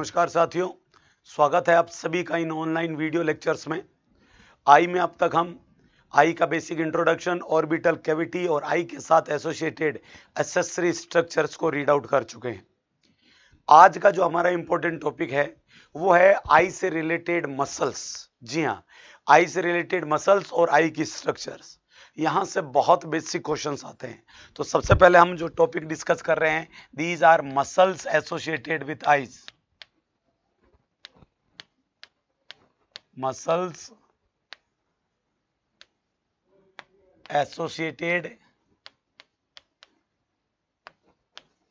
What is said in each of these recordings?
नमस्कार साथियों, स्वागत है आप सभी का इन ऑनलाइन वीडियो लेक्चर्स में। आई में अब तक हम आई का बेसिक इंट्रोडक्शन, ऑर्बिटल कैविटी और आई के साथ एसोसिएटेड एक्सेसरी स्ट्रक्चर्स को रीड आउट कर चुके हैं। आज का जो हमारा इंपॉर्टेंट टॉपिक है वो है आई से रिलेटेड मसल्स। जी हाँ, आई से रिलेटेड मसल्स और आई की स्ट्रक्चर्स। यहां से बहुत बेसिक क्वेश्चंस आते हैं। तो सबसे पहले हम जो टॉपिक डिस्कस कर रहे हैं, these our muscles associated with eyes. muscles associated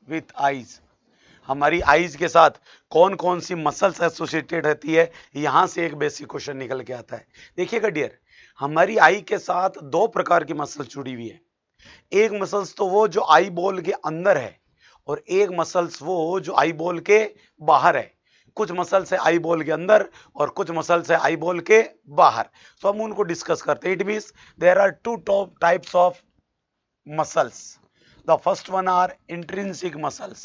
with eyes। हमारी आईज के साथ कौन कौन सी मसल्स एसोसिएटेड रहती है, यहां से एक बेसिक क्वेश्चन निकल के आता है। देखिएगा डियर, हमारी आई के साथ दो प्रकार की मसल्स जुड़ी हुई है। एक मसल्स तो वो जो आई बॉल के अंदर है और एक मसल्स वो जो आई बॉल के बाहर है। कुछ मसल्स है आई बॉल के अंदर और कुछ मसल्स है आई बॉल के बाहर। तो हम उनको डिस्कस करते हैं। It means there are two top types of muscles. The first one are intrinsic muscles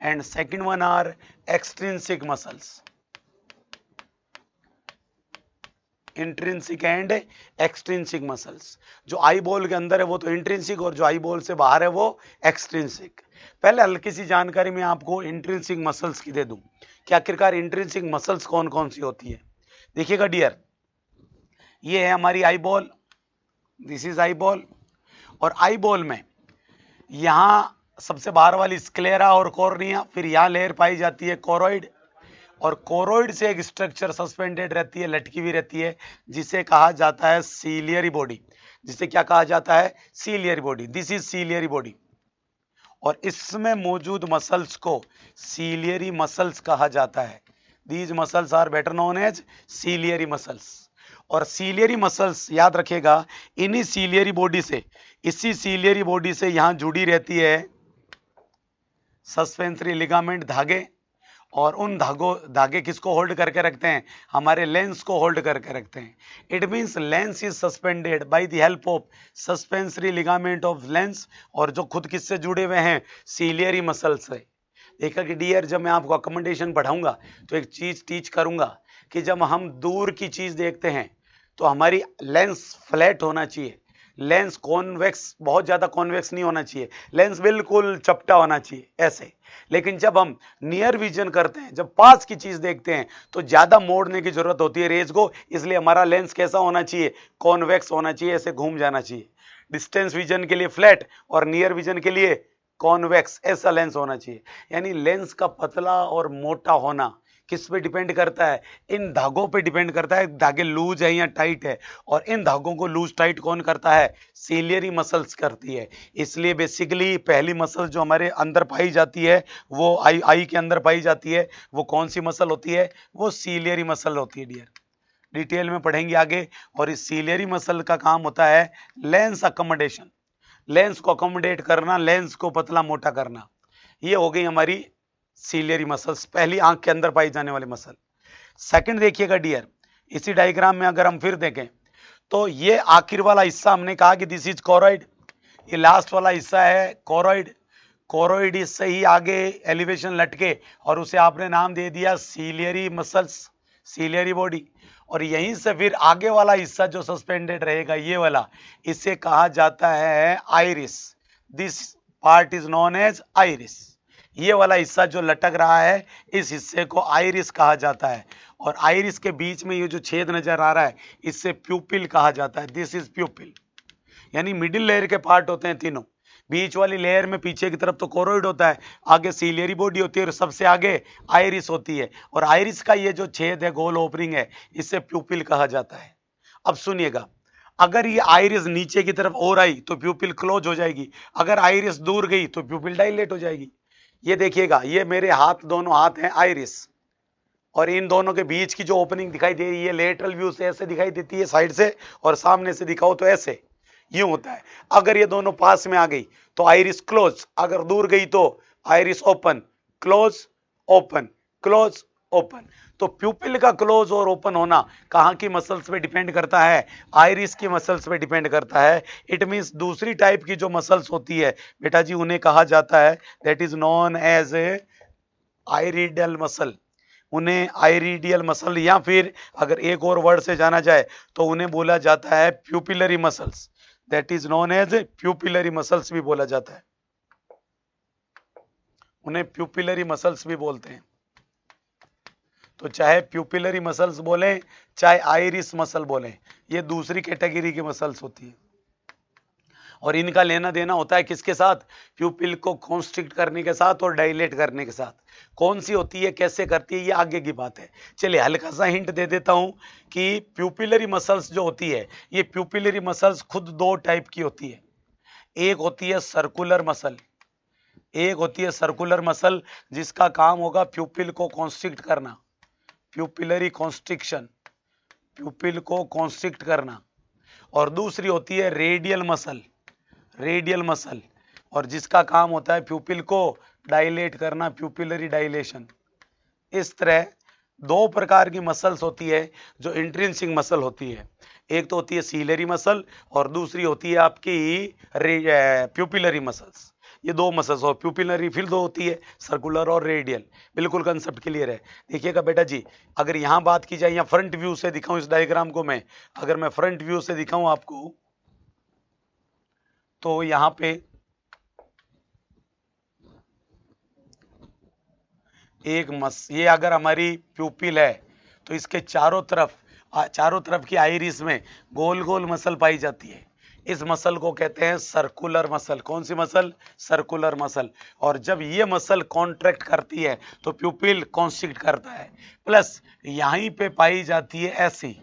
and second one are extrinsic muscles। Intrinsic and extrinsic muscles. जो आई बॉल के अंदर है वो तो इंट्रिंसिक और जो आई बॉल से बाहर है वो एक्सट्रिंसिक। पहले हल्की सी जानकारी मैं आपको इंट्रिंसिक मसल्स की दे दूं कि आखिरकार इंट्रिंसिक मसल्स कौन कौन सी होती है। देखिएगा डियर, ये है हमारी eye ball, this is eye ball. और आई बॉल में यहां सबसे बाहर वाली स्क्लेरा और कॉर्निया, फिर यहां लेयर पाई जाती है कोरोइड, और कोरोइड से एक स्ट्रक्चर सस्पेंडेड रहती है, लटकी हुई रहती है, जिसे कहा जाता है सीलियरी बॉडी। जिसे क्या कहा जाता है? Ciliary body. This is ciliary body. और इसमें मौजूद मसल्स को सीलियरी मसल्स कहा जाता है। These muscles are better known as ciliary muscles. और सीलियरी मसल्स याद रखेगा, इन्हीं सीलियरी बॉडी से, इसी सीलियरी बॉडी से यहां जुड़ी रहती है सस्पेंसरी लिगामेंट, धागे। और उन धागे किसको होल्ड करके रखते हैं? हमारे लेंस को होल्ड करके रखते हैं। It means lens is suspended by the help of suspensory ligament of lens, और जो खुद किससे जुड़े हुए हैं? सीलियरी मसल से। देखा कि डियर, जब मैं आपको अकोमोडेशन पढ़ाऊंगा तो एक चीज टीच करूंगा कि जब हम दूर की चीज देखते हैं तो हमारी लेंस फ्लैट होना चाहिए, लेंस कॉन्वेक्स, बहुत ज्यादा कॉन्वेक्स नहीं होना चाहिए, लेंस बिल्कुल चपटा होना चाहिए ऐसे। लेकिन जब हम नियर विजन करते हैं, जब पास की चीज देखते हैं, तो ज्यादा मोड़ने की जरूरत होती है रेज को, इसलिए हमारा लेंस कैसा होना चाहिए? कॉन्वेक्स होना चाहिए, ऐसे घूम जाना चाहिए। डिस्टेंस विजन के लिए फ्लैट और नियर विजन के लिए कॉन्वेक्स, ऐसा लेंस होना चाहिए। यानी लेंस का पतला और मोटा होना किस पे डिपेंड करता है? इन धागों पे डिपेंड करता है, धागे लूज है या टाइट है। और इन धागों को लूज टाइट कौन करता है? सीलियरी मसल्स करती है। इसलिए बेसिकली पहली मसल जो हमारे अंदर पाई जाती है, वो आई के अंदर पाई जाती है, वो कौन सी मसल होती है? वो सीलियरी मसल होती है डियर। डिटेल में पढ़ेंगे आगे। और इस सीलियरी मसल का काम होता है लेंस अकोमोडेशन, लेंस को अकोमोडेट करना, लेंस को पतला मोटा करना। ये हो गई हमारी सीलियरी मसल्स, पहली आंख के अंदर पाई जाने वाली मसल। सेकंड देखिएगा डियर, इसी डायग्राम में अगर हम फिर देखें तो ये आखिर वाला हिस्सा हमने कहा कि दिस इज कोरोइड, ये लास्ट वाला हिस्सा है कोरोइड। कोरोइड इससे ही आगे एलिवेशन लटके और उसे आपने नाम दे दिया सीलियरी मसल्स, सीलियरी बॉडी। और यहीं से फिर आगे वाला हिस्सा जो सस्पेंडेड रहेगा, ये वाला, इसे कहा जाता है iris. This part is known as iris. ये वाला हिस्सा जो लटक रहा है, इस हिस्से को आइरिस कहा जाता है। और आइरिस के बीच में ये जो छेद नजर आ रहा है, इससे प्यूपिल कहा जाता है। This is प्यूपिल। यानी मिडिल लेयर के पार्ट होते हैं तीनों। बीच वाली लेयर में पीछे की तरफ तो कोरोइड होता है, आगे सीलियरी बॉडी होती है और सबसे आगे आइरिस होती है। और आइरिस का ये जो छेद है, गोल ओपनिंग है, इसे प्यूपिल कहा जाता है। अब सुनिएगा, अगर ये आइरिस नीचे की तरफ और आई तो प्यूपिल क्लोज हो जाएगी, अगर आइरिस दूर गई तो प्यूपिल डायलेट हो जाएगी। ये देखिएगा, ये मेरे हाथ, दोनों हाथ हैं आइरिस, और इन दोनों के बीच की जो ओपनिंग दिखाई दे रही है, लेटरल व्यू से ऐसे दिखाई देती है साइड से, और सामने से दिखाओ तो ऐसे, यूं होता है। अगर ये दोनों पास में आ गई तो आइरिस क्लोज, अगर दूर गई तो iris open, close, open, close, open. तो प्यूपिल का क्लोज और ओपन होना कहाँ की मसल्स पे डिपेंड करता है? आइरिस की मसल्स पे डिपेंड करता है। इट मींस दूसरी टाइप की जो मसल्स होती है बेटा जी, उन्हें कहा जाता है that is known as a iridial muscle. उन्हें आइरिडियल मसल, या फिर अगर एक और वर्ड से जाना जाए तो उन्हें बोला जाता है pupillary muscles. That is known as pupillary muscles भी बोला जाता है, उन्हें प्यूपिलरी मसल्स भी बोलते हैं। तो चाहे प्यूपिलरी मसल्स बोलें चाहे आइरिस मसल बोलें, ये दूसरी कैटेगरी की मसल्स होती है और इनका लेना देना होता है किसके साथ? प्यूपिल को कॉन्स्ट्रिक्ट करने के साथ और डायलेट करने के साथ। कौन सी होती है, कैसे करती है, ये आगे की बात है। चलिए हल्का सा हिंट दे देता हूं कि प्यूपिलरी मसल्स जो होती है, ये प्यूपिलरी मसल्स खुद दो टाइप की होती है। एक होती है सर्कुलर मसल, एक होती है सर्कुलर मसल जिसका काम होगा प्यूपिल को कॉन्स्ट्रिक्ट करना, प्यूपिलरी कॉन्स्ट्रिक्शन, प्यूपिल को कॉन्स्ट्रिक्ट करना। और दूसरी होती है रेडियल मसल, रेडियल मसल, और जिसका काम होता है प्यूपिल को डायलेट करना, प्यूपिलरी डायलेशन। इस तरह दो प्रकार की मसल्स होती है जो इंट्रिंसिक मसल होती है। एक तो होती है सीलरी मसल और दूसरी होती है आपकी प्यूपिलरी मसल्स। ये दो मसल्स, और प्यूपिलरी फिर दो होती है, सर्कुलर और रेडियल। बिल्कुल कंसेप्ट क्लियर है। देखिएगा बेटा जी, अगर यहां बात की जाए, या फ्रंट व्यू से दिखाऊं इस डायग्राम को मैं, अगर मैं फ्रंट व्यू से दिखाऊं आपको, तो यहां पे ये अगर हमारी प्यूपिल है तो इसके चारों तरफ की आइरिस में गोल गोल मसल पाई जाती है। इस मसल को कहते हैं सर्कुलर मसल। कौन सी मसल? Circular muscle. और जब ये मसल कॉन्ट्रैक्ट करती है तो प्यूपिल कॉन्स्ट्रिक्ट करता है। प्लस यहीं पे पाई जाती है ऐसी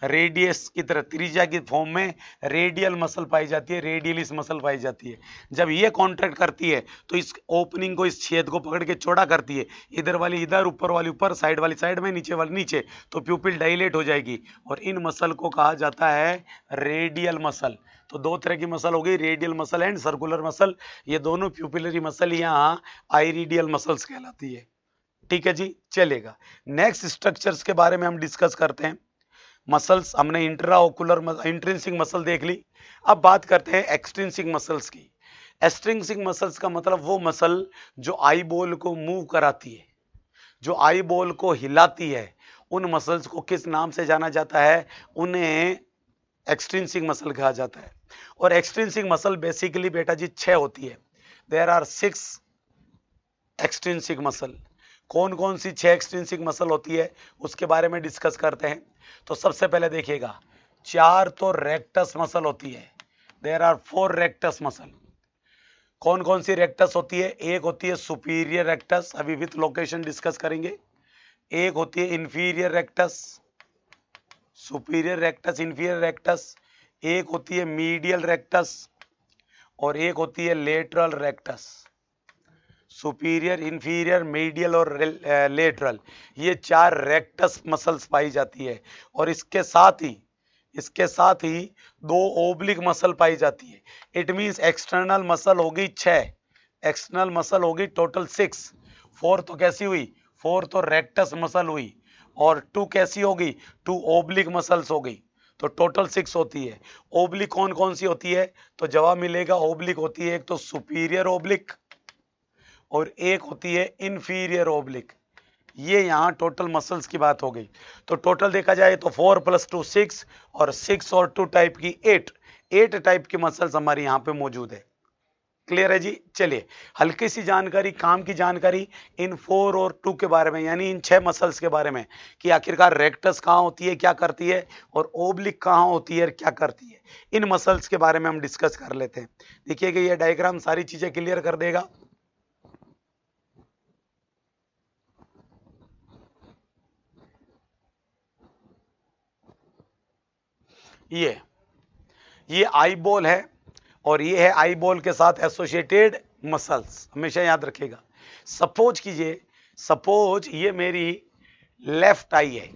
रेडियस की तरह, त्रिज्या की फॉर्म में रेडियल मसल पाई जाती है, रेडियलिस मसल पाई जाती है। जब ये कॉन्ट्रैक्ट करती है तो इस ओपनिंग को, इस छेद को पकड़ के चौड़ा करती है, इधर वाली इधर, ऊपर वाली ऊपर, साइड वाली साइड में, नीचे वाली नीचे, तो प्यूपिल डायलेट हो जाएगी। और इन मसल को कहा जाता है रेडियल मसल। तो दो तरह की मसल हो गई, radial muscle and circular muscle. ये दोनों प्यूपिलरी मसल यहाँ आइरिडियल मसल्स कहलाती है। ठीक है जी, चलेगा। नेक्स्ट स्ट्रक्चर्स के बारे में हम डिस्कस करते हैं। मसल्स हमने इंट्राओकुलर इंट्रिंसिक मसल देख ली। अब बात करते हैं एक्सट्रिंसिक मसल्स की। एक्सट्रिंसिक मसल्स का मतलब वो मसल जो आई बॉल को मूव कराती है, जो आई बॉल को हिलाती है, उन मसल्स को किस नाम से जाना जाता है? उन्हें एक्सट्रिंसिक मसल कहा जाता है। और एक्सट्रिंसिक मसल बेसिकली बेटा जी 6 होती है। There are 6 extrinsic muscle. कौन कौन सी 6 एक्सट्रिंसिक मसल होती है उसके बारे में डिस्कस करते हैं। तो सबसे पहले देखिएगा, 4 तो रेक्टस मसल होती है। There are 4 rectus muscle. कौन कौन सी रेक्टस होती है? एक होती है सुपीरियर रेक्टस, अभी विथ लोकेशन डिस्कस करेंगे। एक होती है inferior rectus, superior rectus, inferior rectus. एक होती है मीडियल रेक्टस और एक होती है lateral rectus. Superior, inferior, medial और लेटरल, ये 4 रेक्टस मसल्स पाई जाती है। और इसके साथ ही 2 ओब्लिक मसल पाई जाती है। इट मींस एक्सटर्नल मसल होगी 6, एक्सटर्नल मसल होगी टोटल 6। 4 तो कैसी हुई? 4 तो रेक्टस मसल हुई, और 2 कैसी होगी? 2 ओब्लिक मसल्स हो गई, तो टोटल 6 होती है। ओब्लिक कौन कौन सी होती है? तो जवाब मिलेगा, ओब्लिक होती है एक तो सुपीरियर ओब्लिक और एक होती है इंफीरियर ओब्लिक। ये यहाँ टोटल मसल्स की बात हो गई। तो टोटल देखा जाए तो 4 + 2 6, और 6 और 2 टाइप की 8 टाइप की मसल्स हमारे यहाँ पे मौजूद है। क्लियर है जी? चलिए हल्की सी जानकारी, काम की जानकारी इन 4 और 2 के बारे में, यानी इन 6 मसल्स के बारे में, कि आखिरकार रेक्टस कहाँ होती है, क्या करती है, और ओब्लिक कहाँ होती है, क्या करती है। इन मसल्स के बारे में हम डिस्कस कर लेते हैं। देखिएगा ये डायग्राम सारी चीजें क्लियर कर देगा। ये आई बॉल है और ये है आई बॉल के साथ एसोसिएटेड मसल्स, हमेशा याद रखिएगा। सपोज ये मेरी लेफ्ट आई है।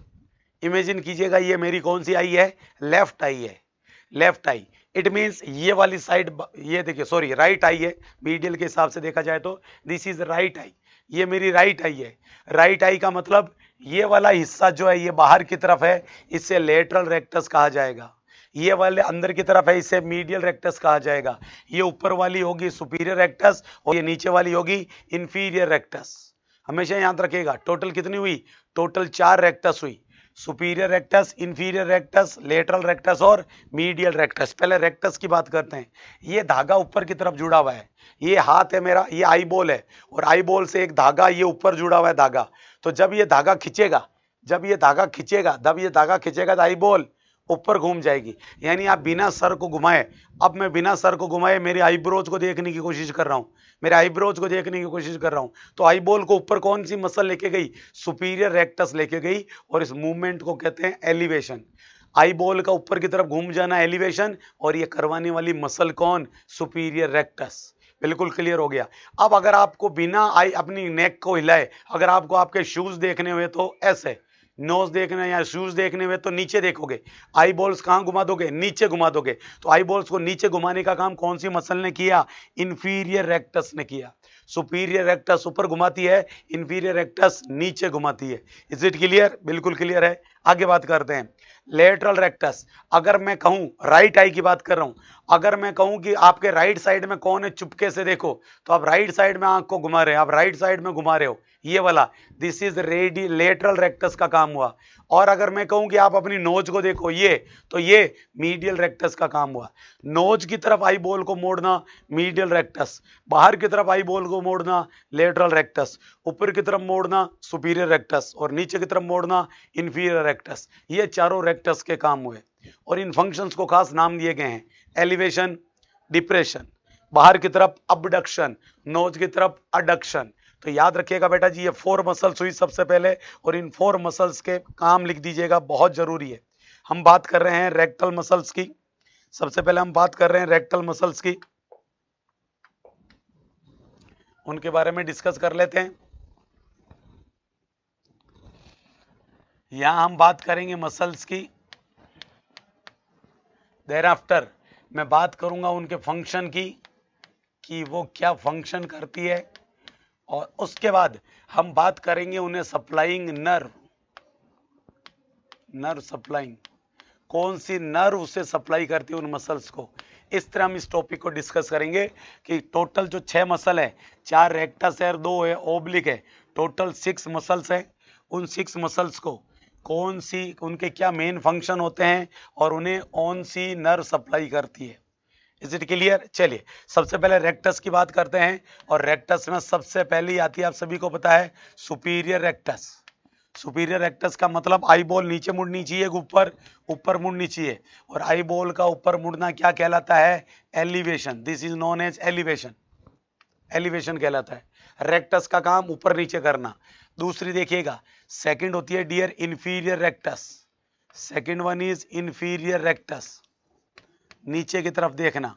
इमेजिन कीजिएगा ये मेरी कौन सी आई है? लेफ्ट आई है। लेफ्ट आई, इट मींस ये वाली साइड, ये देखिए सॉरी राइट आई है, मीडियल के हिसाब से देखा जाए तो दिस इज राइट आई। ये मेरी राइट आई है। राइट आई का मतलब ये वाला हिस्सा जो है ये बाहर की तरफ है, इसे लेटरल रेक्टस कहा जाएगा। ये वाले अंदर की तरफ है, इसे मीडियल रेक्टस कहा जाएगा। ये ऊपर वाली होगी सुपीरियर रेक्टस और ये नीचे वाली होगी इंफीरियर रेक्टस। हमेशा याद रखिएगा टोटल कितनी हुई, टोटल 4 रेक्टस हुई, superior rectus, inferior rectus, lateral rectus और मीडियल रेक्टस। पहले रेक्टस की बात करते हैं। ये धागा ऊपर की तरफ जुड़ा हुआ है, ये हाथ है मेरा, ये आई बॉल है और आई बॉल से एक धागा ये ऊपर जुड़ा हुआ है धागा। तो जब ये धागा खींचेगा, जब ये धागा खींचेगा तो आई बॉल ऊपर घूम जाएगी। यानी आप बिना सर को घुमाए, अब मैं बिना सर को घुमाए मेरे आईब्रोज को देखने की कोशिश कर रहा हूं, मेरे आईब्रोज को देखने की कोशिश कर रहा हूं, तो आई बॉल को ऊपर कौन सी मसल लेके गई, सुपीरियर रेक्टस लेके गई और इस मूवमेंट को कहते हैं एलिवेशन। आई बॉल का ऊपर की तरफ घूम जाना एलिवेशन, और ये करवाने वाली मसल कौन, सुपीरियर रेक्टस। बिल्कुल क्लियर हो गया। अब अगर आपको बिना आई अपनी नेक को हिलाए, अगर आपको आपके शूज देखने हुए तो ऐसे, नोज देखना या शूज देखने हुए तो नीचे देखोगे, आई बॉल्स कहां घुमा दोगे, नीचे घुमा दोगे। तो आई बॉल्स को नीचे घुमाने का काम कौन सी मसल ने किया, इंफीरियर रेक्टस ने किया। सुपीरियर रेक्टस ऊपर घुमाती है, इंफीरियर रेक्टस नीचे घुमाती है। Is it clear? बिल्कुल क्लियर है। आगे बात करते हैं लेटरल रेक्टस। अगर मैं कहूं, राइट आई की बात कर रहा हूं, अगर मैं कहूं कि आपके राइट साइड में कौन है, चुपके से देखो, तो आप राइट साइड में आंख को घुमा रहे हैं, आप राइट साइड में घुमा रहे हो, ये वाला, this is ready lateral rectus का काम हुआ। और अगर मैं कहूं कि आप अपनी नोज को देखो, ये, तो ये मीडियल रेक्टस का काम हुआ। नोज की तरफ आई बॉल को मोड़ना मीडियल रेक्टस, बाहर की तरफ आई बॉल को मोड़ना लेटरल रेक्टस, ऊपर की तरफ मोड़ना सुपीरियर रेक्टस और नीचे की तरफ मोड़ना इंफीरियर रेक्टस। ये चारों रेक्टस के काम हुए और इन फंक्शंस को खास नाम दिए गए हैं, एलिवेशन, डिप्रेशन, बाहर की तरफ अबडक्शन, नोज की तरफ अडक्शन। तो याद रखिएगा बेटा जी, ये 4 मसल्स हुई सबसे पहले, और इन 4 मसल्स के काम लिख दीजिएगा, बहुत जरूरी है। हम बात कर रहे हैं रेक्टल मसल्स की। सबसे पहले हम बात कर रहे हैं रेक्टल मसल्स की, उनके बारे में डिस्कस कर लेते हैं। यहां हम बात करेंगे मसल्स की, देयर आफ्टर मैं बात करूंगा उनके फंक्शन की, कि वो क्या फंक्शन करती है, और उसके बाद हम बात करेंगे उन्हें सप्लाइंग नर्व, नर्व सप्लाइंग, कौन सी नर्व उसे सप्लाई करती है उन मसल्स को। इस तरह हम इस टॉपिक को डिस्कस करेंगे कि टोटल जो 6 मसल है, 4 रेक्टस है और 2 है ओब्लिक है, टोटल 6 मसल्स है। उन 6 मसल्स को कौन सी, उनके क्या मेन फंक्शन होते हैं और उन्हें कौन सी नर्व सप्लाई करती है। Is it clear? चलिए सबसे पहले रेक्टस की बात करते हैं, और रेक्टस में सबसे पहली आती है, आप सभी को पता है, सुपीरियर रेक्टस। सुपीरियर रेक्टस का मतलब आई बॉल नीचे मुड़नी चाहिए, ऊपर ऊपर मुड़नी चाहिए, और आई बॉल का ऊपर मुड़ना क्या कहलाता है, elevation. This is known as elevation, elevation कहलाता है। रेक्टस का काम ऊपर नीचे करना। दूसरी देखिएगा, सेकंड होती है dear inferior rectus, second one is inferior rectus, नीचे की तरफ देखना,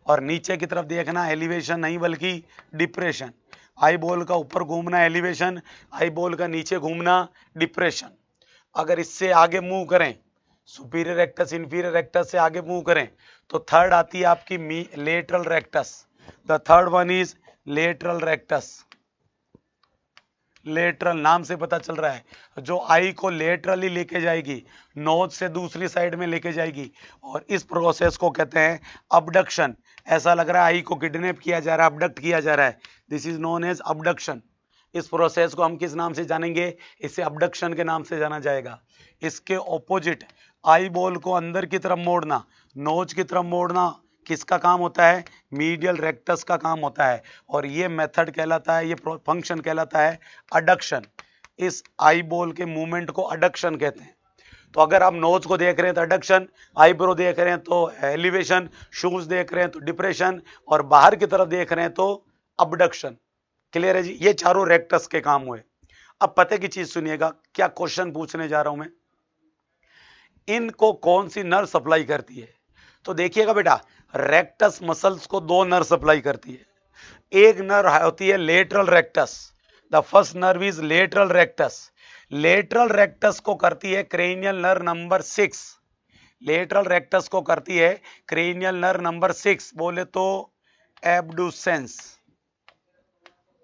और नीचे की तरफ देखना एलिवेशन नहीं बल्कि डिप्रेशन। आई बॉल का ऊपर घूमना एलिवेशन, आई बॉल का नीचे घूमना डिप्रेशन। अगर इससे आगे मूव करें, सुपीरियर रेक्टस इंफीरियर रेक्टस से आगे मूव करें, तो थर्ड आती है आपकी lateral rectus. The third one is lateral rectus. Lateral नाम से पता चल रहा है, जो आई को लेटरली लेके जाएगी, नोज से दूसरी साइड में लेके जाएगी, और इस प्रोसेस को कहते हैं अबडक्शन। ऐसा लग रहा है आई को किडनैप किया जा रहा है, अबडक्ट किया जा रहा है, this is known as abduction. इस प्रोसेस को हम किस नाम से जानेंगे, इसे अबडक्शन के नाम से जाना जाएगा। इसके ऑपोजिट आई बॉल को अंदर की तरफ मोड़ना, नोज की तरफ मोड़ना किसका काम होता है, मीडियल रेक्टस का काम होता है, और ये मेथड कहलाता है, ये फंक्शन कहलाता है अडक्शन। इस आई बॉल के मूवमेंट को अडक्शन कहते हैं। तो अगर आप नोज को देख रहे हैं तो अडक्शन, आईब्रो देख रहे हैं तो एलिवेशन, शूज देख रहे हैं तो डिप्रेशन, और बाहर की तरफ देख रहे हैं तो अबडक्शन। क्लियर है जी? ये चारों रेक्टस के काम हुए। अब पते की चीज सुनिएगा, क्या क्वेश्चन पूछने जा रहा हूं मैं, इनको कौन सी नर्व सप्लाई करती है। तो देखिएगा बेटा, रेक्टस मसल्स को 2 नर्व सप्लाई करती है। एक नर्व होती है lateral rectus, the first nerve is lateral rectus. Lateral rectus को करती है cranial nerve number 6, lateral rectus को करती है क्रेनियल नर्व नंबर 6, बोले तो एब्डुसेंस,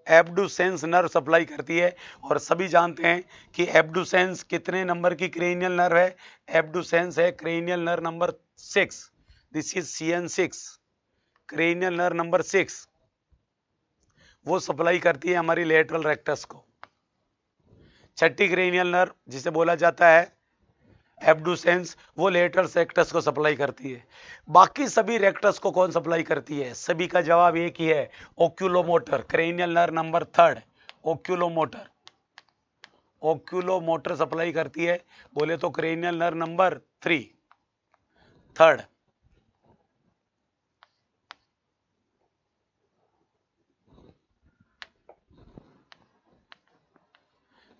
एब्डुसेंस नर्व सप्लाई करती है। और सभी जानते हैं कि एब्डुसेंस कितने नंबर की क्रेनियल नर्व है? एब्डुसेंस है cranial nerve number 6। This is CN6, cranial nerve number 6। वो सप्लाई करती है हमारी लेटरल रेक्टस को। छठी क्रेनियल नर्व जिसे बोला जाता है एब्डुसेंस, वो लेटरल रेक्टस को सप्लाई करती है। बाकी सभी रेक्टस को कौन सप्लाई करती है? सभी का जवाब एक ही है, ओक्यूलोमोटर, क्रेनियल नर्व नंबर 3, ओक्यूलोमोटर। ओक्यूलोमोटर सप्लाई करती है, बोले तो क्रेनियल नर्व नंबर 3।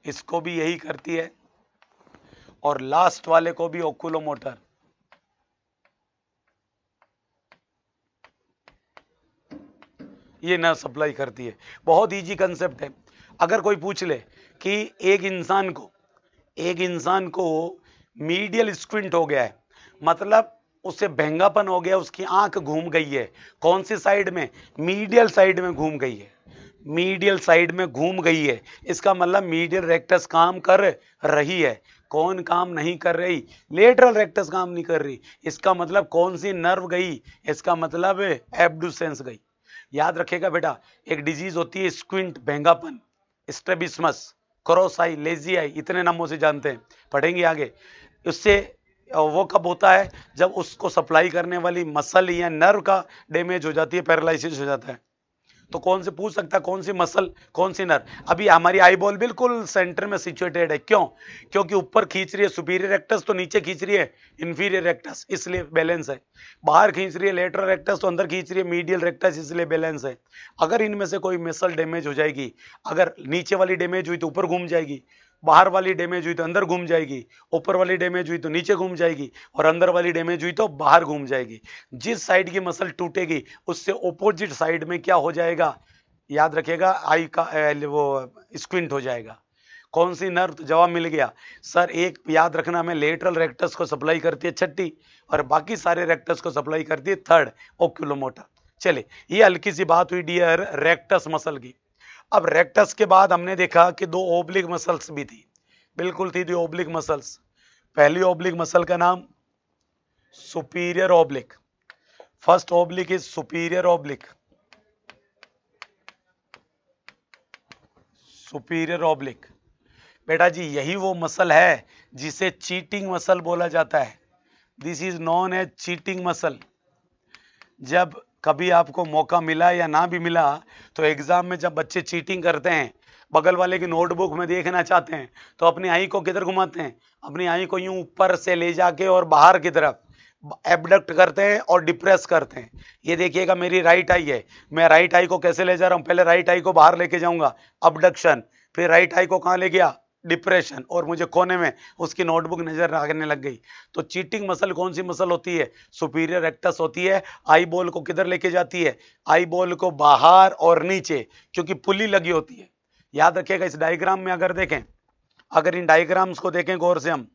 इसको भी यही करती है, और लास्ट वाले को भी ओक्यूलोमोटर। ये नर्व सप्लाई करती है। बहुत इजी कंसेप्ट है। अगर कोई पूछ ले कि एक इंसान को मीडियल स्क्विंट हो गया है, मतलब उसे भेंगापन हो गया, उसकी आंख घूम गई है, कौन सी साइड में? मीडियल साइड में घूम गई है। मीडियल साइड में घूम गई है, इसका मतलब मीडियल रेक्टस काम कर रही है। कौन काम नहीं कर रही? लेटरल रेक्टस काम नहीं कर रही। इसका मतलब कौन सी नर्व गई? इसका मतलब एब्डुसेंस गई। याद रखेगा बेटा, एक डिजीज होती है squint, भेंगापन, स्ट्रेबिस्मस, cross I, lazy I, इतने नामों से जानते हैं, पढ़ेंगे आगे। उससे वो कब होता है? जब उसको सप्लाई करने वाली मसल या नर्व का डैमेज हो जाती है, पैरालिसिस हो जाता है। तो कौन से पूछ सकता है, कौन सी मसल, कौन सी नर्व? अभी हमारी आई बॉल बिल्कुल सेंटर में सिचुएटेड है। क्यों? क्योंकि ऊपर खींच रही है सुपीरियर रेक्टस, तो नीचे खींच रही है इंफीरियर रेक्टस, इसलिए बैलेंस है। बाहर खींच रही है लेटरल रेक्टस, तो अंदर खींच रही है मीडियल रेक्टस, इसलिए बैलेंस है। अगर इनमें से कोई मसल डैमेज हो जाएगी, अगर नीचे वाली डैमेज हुई तो ऊपर घूम जाएगी, बाहर वाली डैमेज हुई तो अंदर घूम जाएगी, ऊपर वाली डैमेज हुई तो नीचे घूम जाएगी, और अंदर वाली डैमेज हुई तो बाहर घूम जाएगी। जिस साइड की मसल टूटेगी उससे ऑपोजिट साइड में क्या हो जाएगा? याद रखिएगा, आई का वो स्क्विंट हो जाएगा। कौन सी नर्व? तो जवाब मिल गया सर। एक याद रखना, हमें लेटरल रेक्टस को सप्लाई करती है छठी, और बाकी सारे रेक्टस को सप्लाई करती है 3rd, ओक्यूलोमोटर। चलिए, ये हल्की सी बात हुई डियर रेक्टस मसल की। अब रेक्टस के बाद हमने देखा कि 2 ओब्लिक मसल्स भी थी, बिल्कुल थी 2 ओब्लिक मसल्स। पहली ओब्लिक मसल का नाम superior oblique, first oblique is superior oblique, superior oblique. बेटा जी, यही वो मसल है जिसे चीटिंग मसल बोला जाता है। This is known as cheating muscle. जब कभी आपको मौका मिला या ना भी मिला, तो एग्जाम में जब बच्चे चीटिंग करते हैं, बगल वाले की नोटबुक में देखना चाहते हैं, तो अपनी आई को किधर घुमाते हैं? अपनी आई को यूं ऊपर से ले जाके और बाहर की तरफ एबडक्ट करते हैं और डिप्रेस करते हैं। ये देखिएगा, मेरी राइट आई है, मैं राइट आई को कैसे ले जा रहा हूं? पहले राइट आई को बाहर लेके जाऊंगा, अबडक्शन, फिर राइट आई को कहां ले गया? डिप्रेशन, और मुझे कोने में उसकी नोटबुक नजर आने लग गई। तो चीटिंग मसल कौन सी मसल होती है? सुपीरियर रेक्टस होती है। आई बॉल को किधर लेके जाती है? आई बॉल को बाहर और नीचे, क्योंकि पुली लगी होती है। याद रखिएगा, इस डायग्राम में अगर देखें, अगर इन डायग्राम्स को देखें गौर से हम,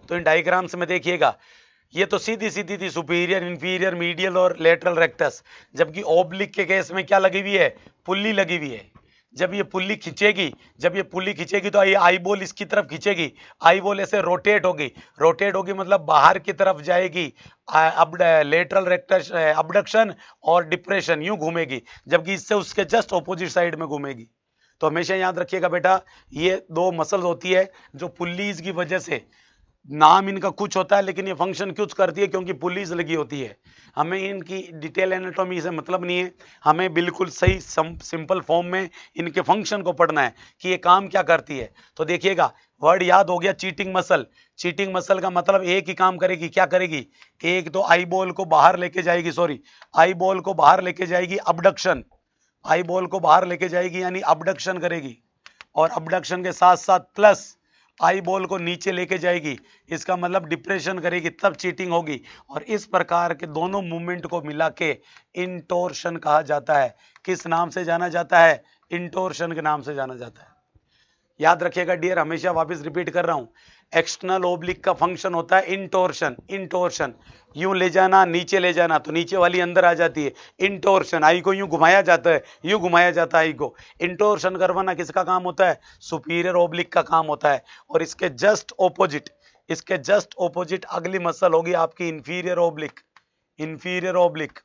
तो इन डायग्राम्स में देखिएगा, ये तो सीधी सीधी थी, सुपीरियर, इंफीरियर, मीडियल और लेटरल रेक्टस। जबकि ओब्लिक के केस में क्या लगी हुई है? पुल्ली लगी हुई है। जब ये पुल्ली खींचेगी तो ये आई बॉल इसकी तरफ खींचेगी, आई बॉल ऐसे रोटेट होगी, मतलब बाहर की तरफ जाएगी। अब लेटरल रेक्टस अबडक्शन और डिप्रेशन, यूं घूमेगी, जबकि इससे उसके जस्ट ऑपोजिट साइड में घूमेगी। तो हमेशा याद रखिएगा बेटा, ये 2 मसल्स होती है जो पुल्लीज की वजह से, नाम इनका कुछ होता है लेकिन ये फंक्शन कुछ करती है, क्योंकि पुलिस लगी होती है। हमें इनकी डिटेल एनाटॉमी से मतलब नहीं है, हमें बिल्कुल सही सिंपल फॉर्म में इनके फंक्शन को पढ़ना है कि ये काम क्या करती है। तो देखिएगा, वर्ड याद हो गया, चीटिंग मसल। चीटिंग मसल का मतलब एक ही काम करेगी, क्या करेगी? एक तो आई बॉल को बाहर लेके जाएगी, आई बॉल को बाहर लेके जाएगी, अबडक्शन, आई बॉल को बाहर लेके जाएगी यानी अबडक्शन करेगी, और अबडक्शन के साथ साथ प्लस आई बॉल को नीचे लेके जाएगी, इसका मतलब डिप्रेशन करेगी, तब चीटिंग होगी। और इस प्रकार के दोनों मूवमेंट को मिला के इंटोर्शन कहा जाता है। किस नाम से जाना जाता है? इंटोर्शन के नाम से जाना जाता है। याद रखिएगा डियर, हमेशा वापस रिपीट कर रहा हूं, एक्सटर्नल ओब्लिक का फंक्शन होता है इंटोर्शन। इंटोर्शन यूं ले जाना, नीचे ले जाना, तो नीचे वाली अंदर आ जाती है। इंटोर्शन, आई को यूं घुमाया जाता है, यूं घुमाया जाता है आई को। इंटोर्शन करवाना किसका काम होता है? सुपीरियर ओब्लिक का काम होता है। और इसके जस्ट ऑपोजिट अगली मसल होगी आपकी inferior oblique. Inferior oblique,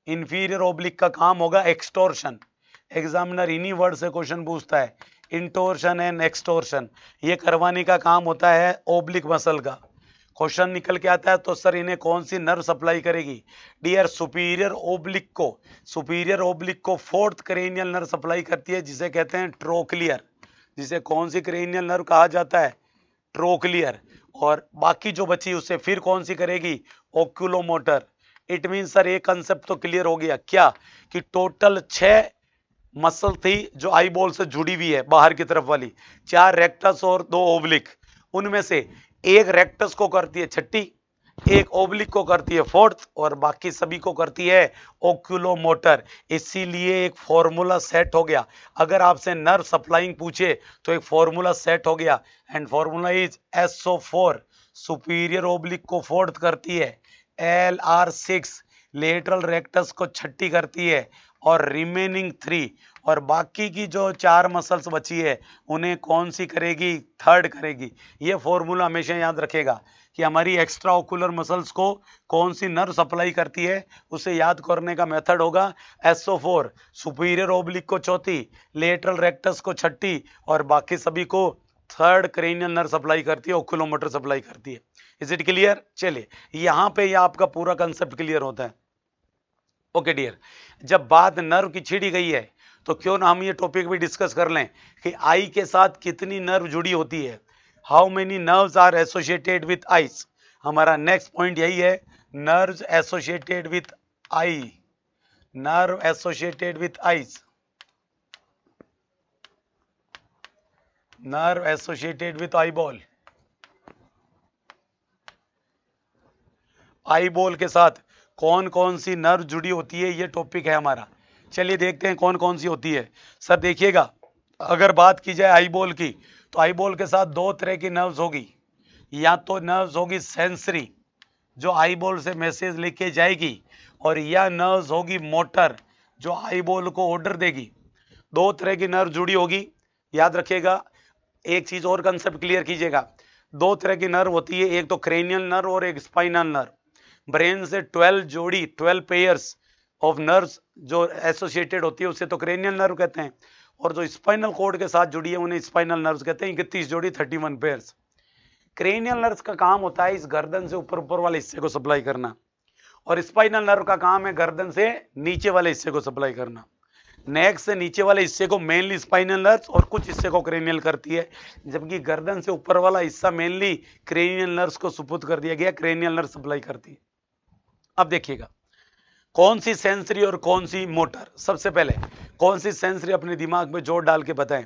inferior oblique का काम होगा एक्सटोर्शन। एग्जामिनर इन्हीं वर्ड से क्वेश्चन पूछता है, इंटोर्शन एंड एक्सटोर्शन, ये करवाने का काम होता है ओब्लिक मसल का। क्वेश्चन निकल के आता है तो सर इन्हें कौन सी नर्व सप्लाई करेगी? डियर सुपीरियर ओब्लिक को फोर्थ क्रेनियल नर्व सप्लाई करती है, जिसे कहते हैं ट्रोक्लियर। जिसे कौन सी क्रेनियल नर्व कहा जाता है? ट्रोक्लियर। और बाकी जो बची उसे फिर कौन सी करेगी? ओक्यूलोमोटर। इट मीन सर एक कंसेप्ट तो क्लियर हो गया क्या, कि टोटल 6 मसल थी जो आई बॉल से जुड़ी हुई है बाहर की तरफ वाली, 4 रेक्टस और 2 ओब्लिक। उनमें से एक रेक्टस को करती है छठी, एक ओब्लिक को करती है फोर्थ, और बाकी सभी को करती है ओक्यूलोमोटर। इसीलिए एक फॉर्मूला सेट हो गया। अगर आपसे नर्व सप्लाइंग पूछे तो एक फॉर्मूला सेट हो गया, and formula is SO4। Superior oblique को फोर्थ करती है, LR6 लेटरल रेक्टस को छठी करती है, और रिमेनिंग 3 और बाकी की जो 4 मसल्स बची है उन्हें कौन सी करेगी? थर्ड करेगी। ये फॉर्मूला हमेशा याद रखेगा कि हमारी एक्स्ट्रा ओकुलर मसल्स को कौन सी नर्व सप्लाई करती है, उसे याद करने का मेथड होगा SO4। सुपीरियर ओब्लिक को चौथी, लेटरल रेक्टस को छठी, और बाकी सभी को थर्ड क्रेनियल नर्व सप्लाई करती है, ओकुलोमोटर सप्लाई करती है। Is it clear? चलिए यहां पे यह आपका पूरा कंसेप्ट क्लियर होता है। ओके डियर, जब बात नर्व की छिड़ी गई है तो क्यों ना हम ये टॉपिक भी डिस्कस कर लें कि आई के साथ कितनी नर्व जुड़ी होती है। How many nerves are associated with eyes. हमारा नेक्स्ट पॉइंट यही है, nerves associated with eye. Nerve associated with eyes, nerve associated with eyeball. Eyeball के साथ कौन कौन सी नर्व जुड़ी होती है, ये टॉपिक है हमारा। चलिए देखते हैं कौन कौन सी होती है। सर देखिएगा, अगर बात की जाए आई बॉल की, तो आई बॉल के साथ 2 तरह की नर्व्स होगी। या तो नर्व्स होगी सेंसरी, जो आई बॉल से मैसेज लेके जाएगी, और या नर्व्स होगी मोटर, जो आई बॉल को ऑर्डर देगी। 2 तरह की नर्व जुड़ी होगी, याद रखिएगा। एक चीज और कंसेप्ट क्लियर कीजिएगा, 2 तरह की नर्व होती है, एक तो क्रेनियल नर्व और एक स्पाइनल नर्व। ब्रेन से 12 पेयर्स ऑफ नर्व्स जो एसोसिएटेड होती है उसे तो क्रेनियल नर्व कहते हैं, और जो स्पाइनल कॉर्ड के साथ जुड़ी है उन्हें स्पाइनल नर्व्स कहते हैं। 31 जोड़ी, 31 पेयर्स। क्रेनियल नर्व्स का काम होता है इस गर्दन से ऊपर वाले हिस्से को सप्लाई करना, और स्पाइनल नर्व का काम है गर्दन से नीचे वाले हिस्से को सप्लाई करना। नेक से नीचे वाले हिस्से को मेनली स्पाइनल नर्व्स और कुछ हिस्से को क्रेनियल करती है, जबकि गर्दन से ऊपर वाला हिस्सा मेनली क्रेनियल नर्व्स को सुपुर्द कर दिया गया, क्रेनियल नर्व सप्लाई करती है। अब देखिएगा कौन सी सेंसरी और कौन सी मोटर। सबसे पहले कौन सी सेंसरी अपने दिमाग में जोर डाल के बताएं।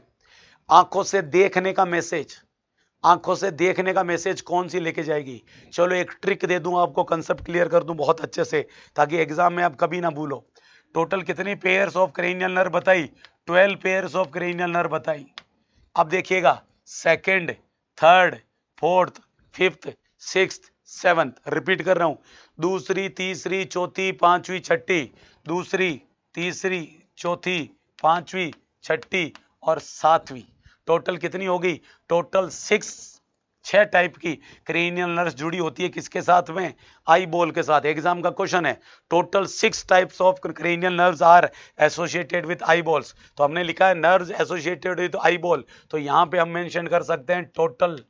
आंखों से देखने का मैसेज, आंखों से देखने का मैसेज कौन सी लेके जाएगी? चलो एक ट्रिक दे दूं आपको, कंसेप्ट क्लियर कर दूं बहुत अच्छे से, ताकि एग्जाम में आप कभी ना भूलो। टोटल कितनी पेयर्स ऑफ क्रेनियल नर्व बताई? 12 पेयर्स ऑफ क्रेनियल नर्व बताई। अब देखिएगा, second, third, fourth, fifth, sixth, seventh, repeat कर रहा हूं, दूसरी, तीसरी, चौथी, पांचवी, छठी, दूसरी, तीसरी, चौथी, पांचवी, छठी और सातवीं। टोटल कितनी होगी? टोटल 6 टाइप की क्रेनियल नर्व्स जुड़ी होती है, किसके साथ में? आई बॉल के साथ। एग्जाम का क्वेश्चन है, total 6 types of cranial nerves are associated with eyeballs. तो हमने लिखा है nerves associated with eyeball, तो यहां पे हम मेंशन कर सकते हैं टोटल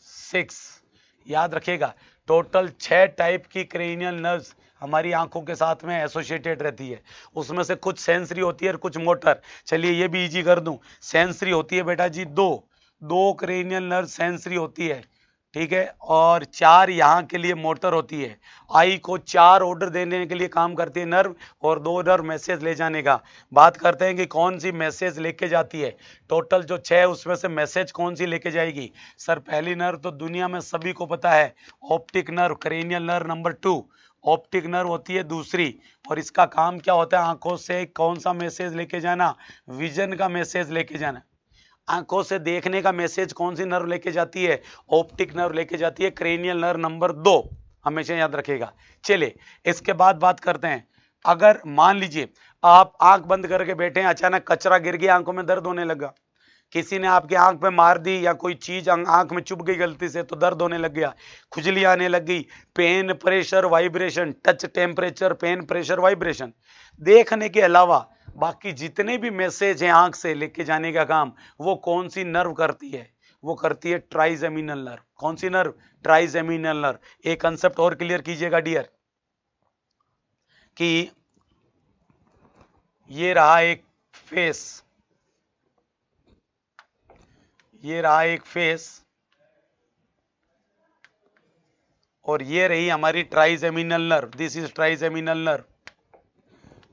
6। याद रखिएगा, टोटल 6 टाइप की क्रेनियल नर्व्स हमारी आंखों के साथ में एसोसिएटेड रहती है। उसमें से कुछ सेंसरी होती है और कुछ मोटर। चलिए ये भी इजी कर दूं, सेंसरी होती है बेटा जी 2 क्रेनियल नर्व सेंसरी होती है, ठीक है, और 4 यहाँ के लिए मोटर होती है। आई को 4 ऑर्डर देने के लिए काम करती है नर्व, और 2 नर्व मैसेज ले जाने का। बात करते हैं कि कौन सी मैसेज लेके जाती है। टोटल जो 6 उसमें से मैसेज कौन सी लेके जाएगी? सर पहली नर्व तो दुनिया में सभी को पता है, optic nerve, cranial nerve number 2 optic nerve होती है दूसरी, और इसका काम क्या होता है? आंखों से कौन सा मैसेज लेके जाना? विजन का मैसेज लेके जाना। आंखों से देखने का मैसेज कौन सी नर्व लेके जाती है? ऑप्टिक नर्व लेके जाती है, क्रेनियल नर्व नंबर 2, हमेशा याद रखेगा। चलिए इसके बाद बात करते हैं, अगर मान लीजिए आप आंख बंद करके बैठे हैं, अचानक कचरा गिर गया, आंखों में दर्द होने लगा, किसी ने आपकी आंख पे मार दी या कोई चीज आंख में चुभ गई गलती से तो दर्द होने लग गया, खुजली आने लग गई, pain, pressure, vibration, touch, temperature, pain, pressure, vibration, देखने के अलावा बाकी जितने भी मैसेज हैं आंख से लेके जाने का काम वो कौन सी नर्व करती है? वो करती है ट्राइजेमिनल नर्व। कौन सी नर्व? Trigeminal nerve. एक कंसेप्ट और क्लियर कीजिएगा डियर, कि ये रहा एक फेस, ये रहा एक फेस और ये रही हमारी trigeminal nerve. This is trigeminal nerve.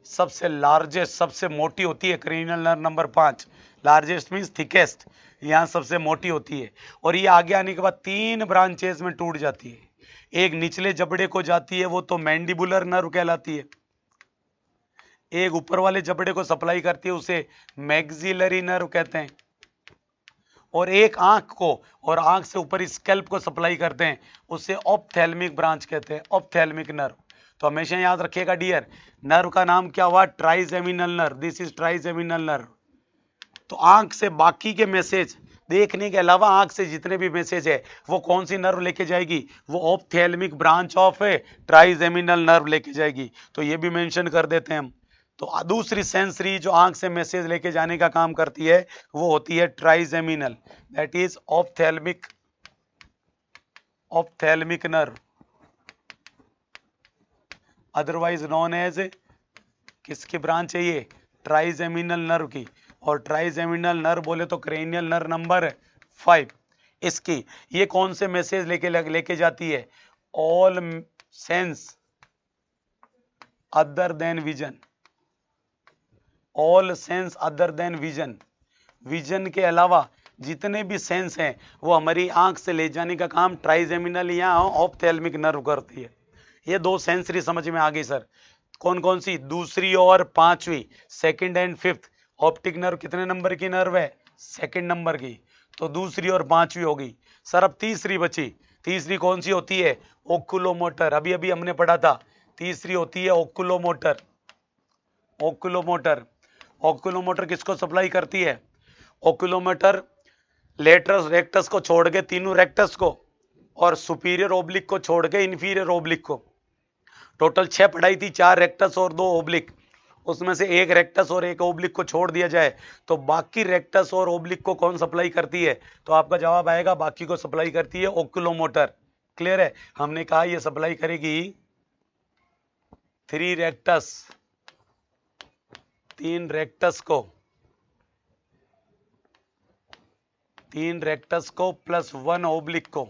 सबसे लार्जेस्ट, सबसे मोटी होती है cranial nerve number 5। Largest means thickest, यहां सबसे मोटी होती है। और ये आगे आने के बाद 3 ब्रांचेस में टूट जाती है। एक निचले जबड़े को जाती है, वो तो मैंडिबुलर नर्व कहलाती है। एक ऊपर वाले जबड़े को सप्लाई करती है, उसे मैक्सिलरी नर्व कहते हैं। और एक आंख को और आंख से ऊपर स्कैल्प को सप्लाई करते हैं, उसे ऑप्थेल्मिक ब्रांच कहते हैं, ऑप्थेल्मिक नर्व। तो हमेशा याद रखिएगा डियर, नर्व का नाम क्या हुआ? Trigeminal nerve. This is trigeminal nerve. तो आंख से बाकी के मैसेज, देखने के अलावा आंख से जितने भी मैसेज है वो कौन सी नर्व लेके जाएगी? वो ophthalmic branch of trigeminal nerve लेके जाएगी। तो ये भी मेंशन कर देते हैं हम। तो दूसरी सेंसरी जो आंख से मैसेज लेके जाने का काम करती है वो होती है trigeminal, that is ophthalmic, ophthalmic nerve, otherwise known as, किसकी ब्रांच है ये? ट्राइजेमिनल नर्व की। और ट्राइजेमिनल नर्व बोले तो क्रेनियल नर्व नंबर 5। इसकी ये कौन से मैसेज लेके जाती है? All sense other than vision, all sense other than vision, vision के अलावा जितने भी सेंस हैं वो हमारी आंख से ले जाने का काम ट्राइजेमिनल या ऑप्थेल्मिक नर्व करती है। ये 2 सेंसरी समझ में आ गई सर। कौन कौन सी? दूसरी और 5वीं, second and fifth. Optic nerve कितने नंबर की नर्व है? सेकंड नंबर की। तो दूसरी और 5वीं हो गई सर। अब तीसरी बची। तीसरी कौन सी होती है? ओकुलोमोटर। अभी अभी हमने पढ़ा था, तीसरी होती है ओकुलोमोटर। ओकुलोमोटर, ओकुलोमोटर किसको सप्लाई करती है? ओकुलोमोटर लेटरस रेक्टस को छोड़ के, तीनों रेक्टस को, और सुपीरियर ओब्लिक को छोड़ के इंफीरियर ओब्लिक को। टोटल 6 पढ़ाई थी, 4 रेक्टस और 2 ओब्लिक। उसमें से एक रेक्टस और एक ओब्लिक को छोड़ दिया जाए तो बाकी रेक्टस और ओब्लिक को कौन सप्लाई करती है? तो आपका जवाब आएगा बाकी को सप्लाई करती है ओकुलोमोटर। क्लियर है? हमने कहा ये सप्लाई करेगी 3 रेक्टस, 3 रेक्टस को, 3 रेक्टस को प्लस 1 ओब्लिक को,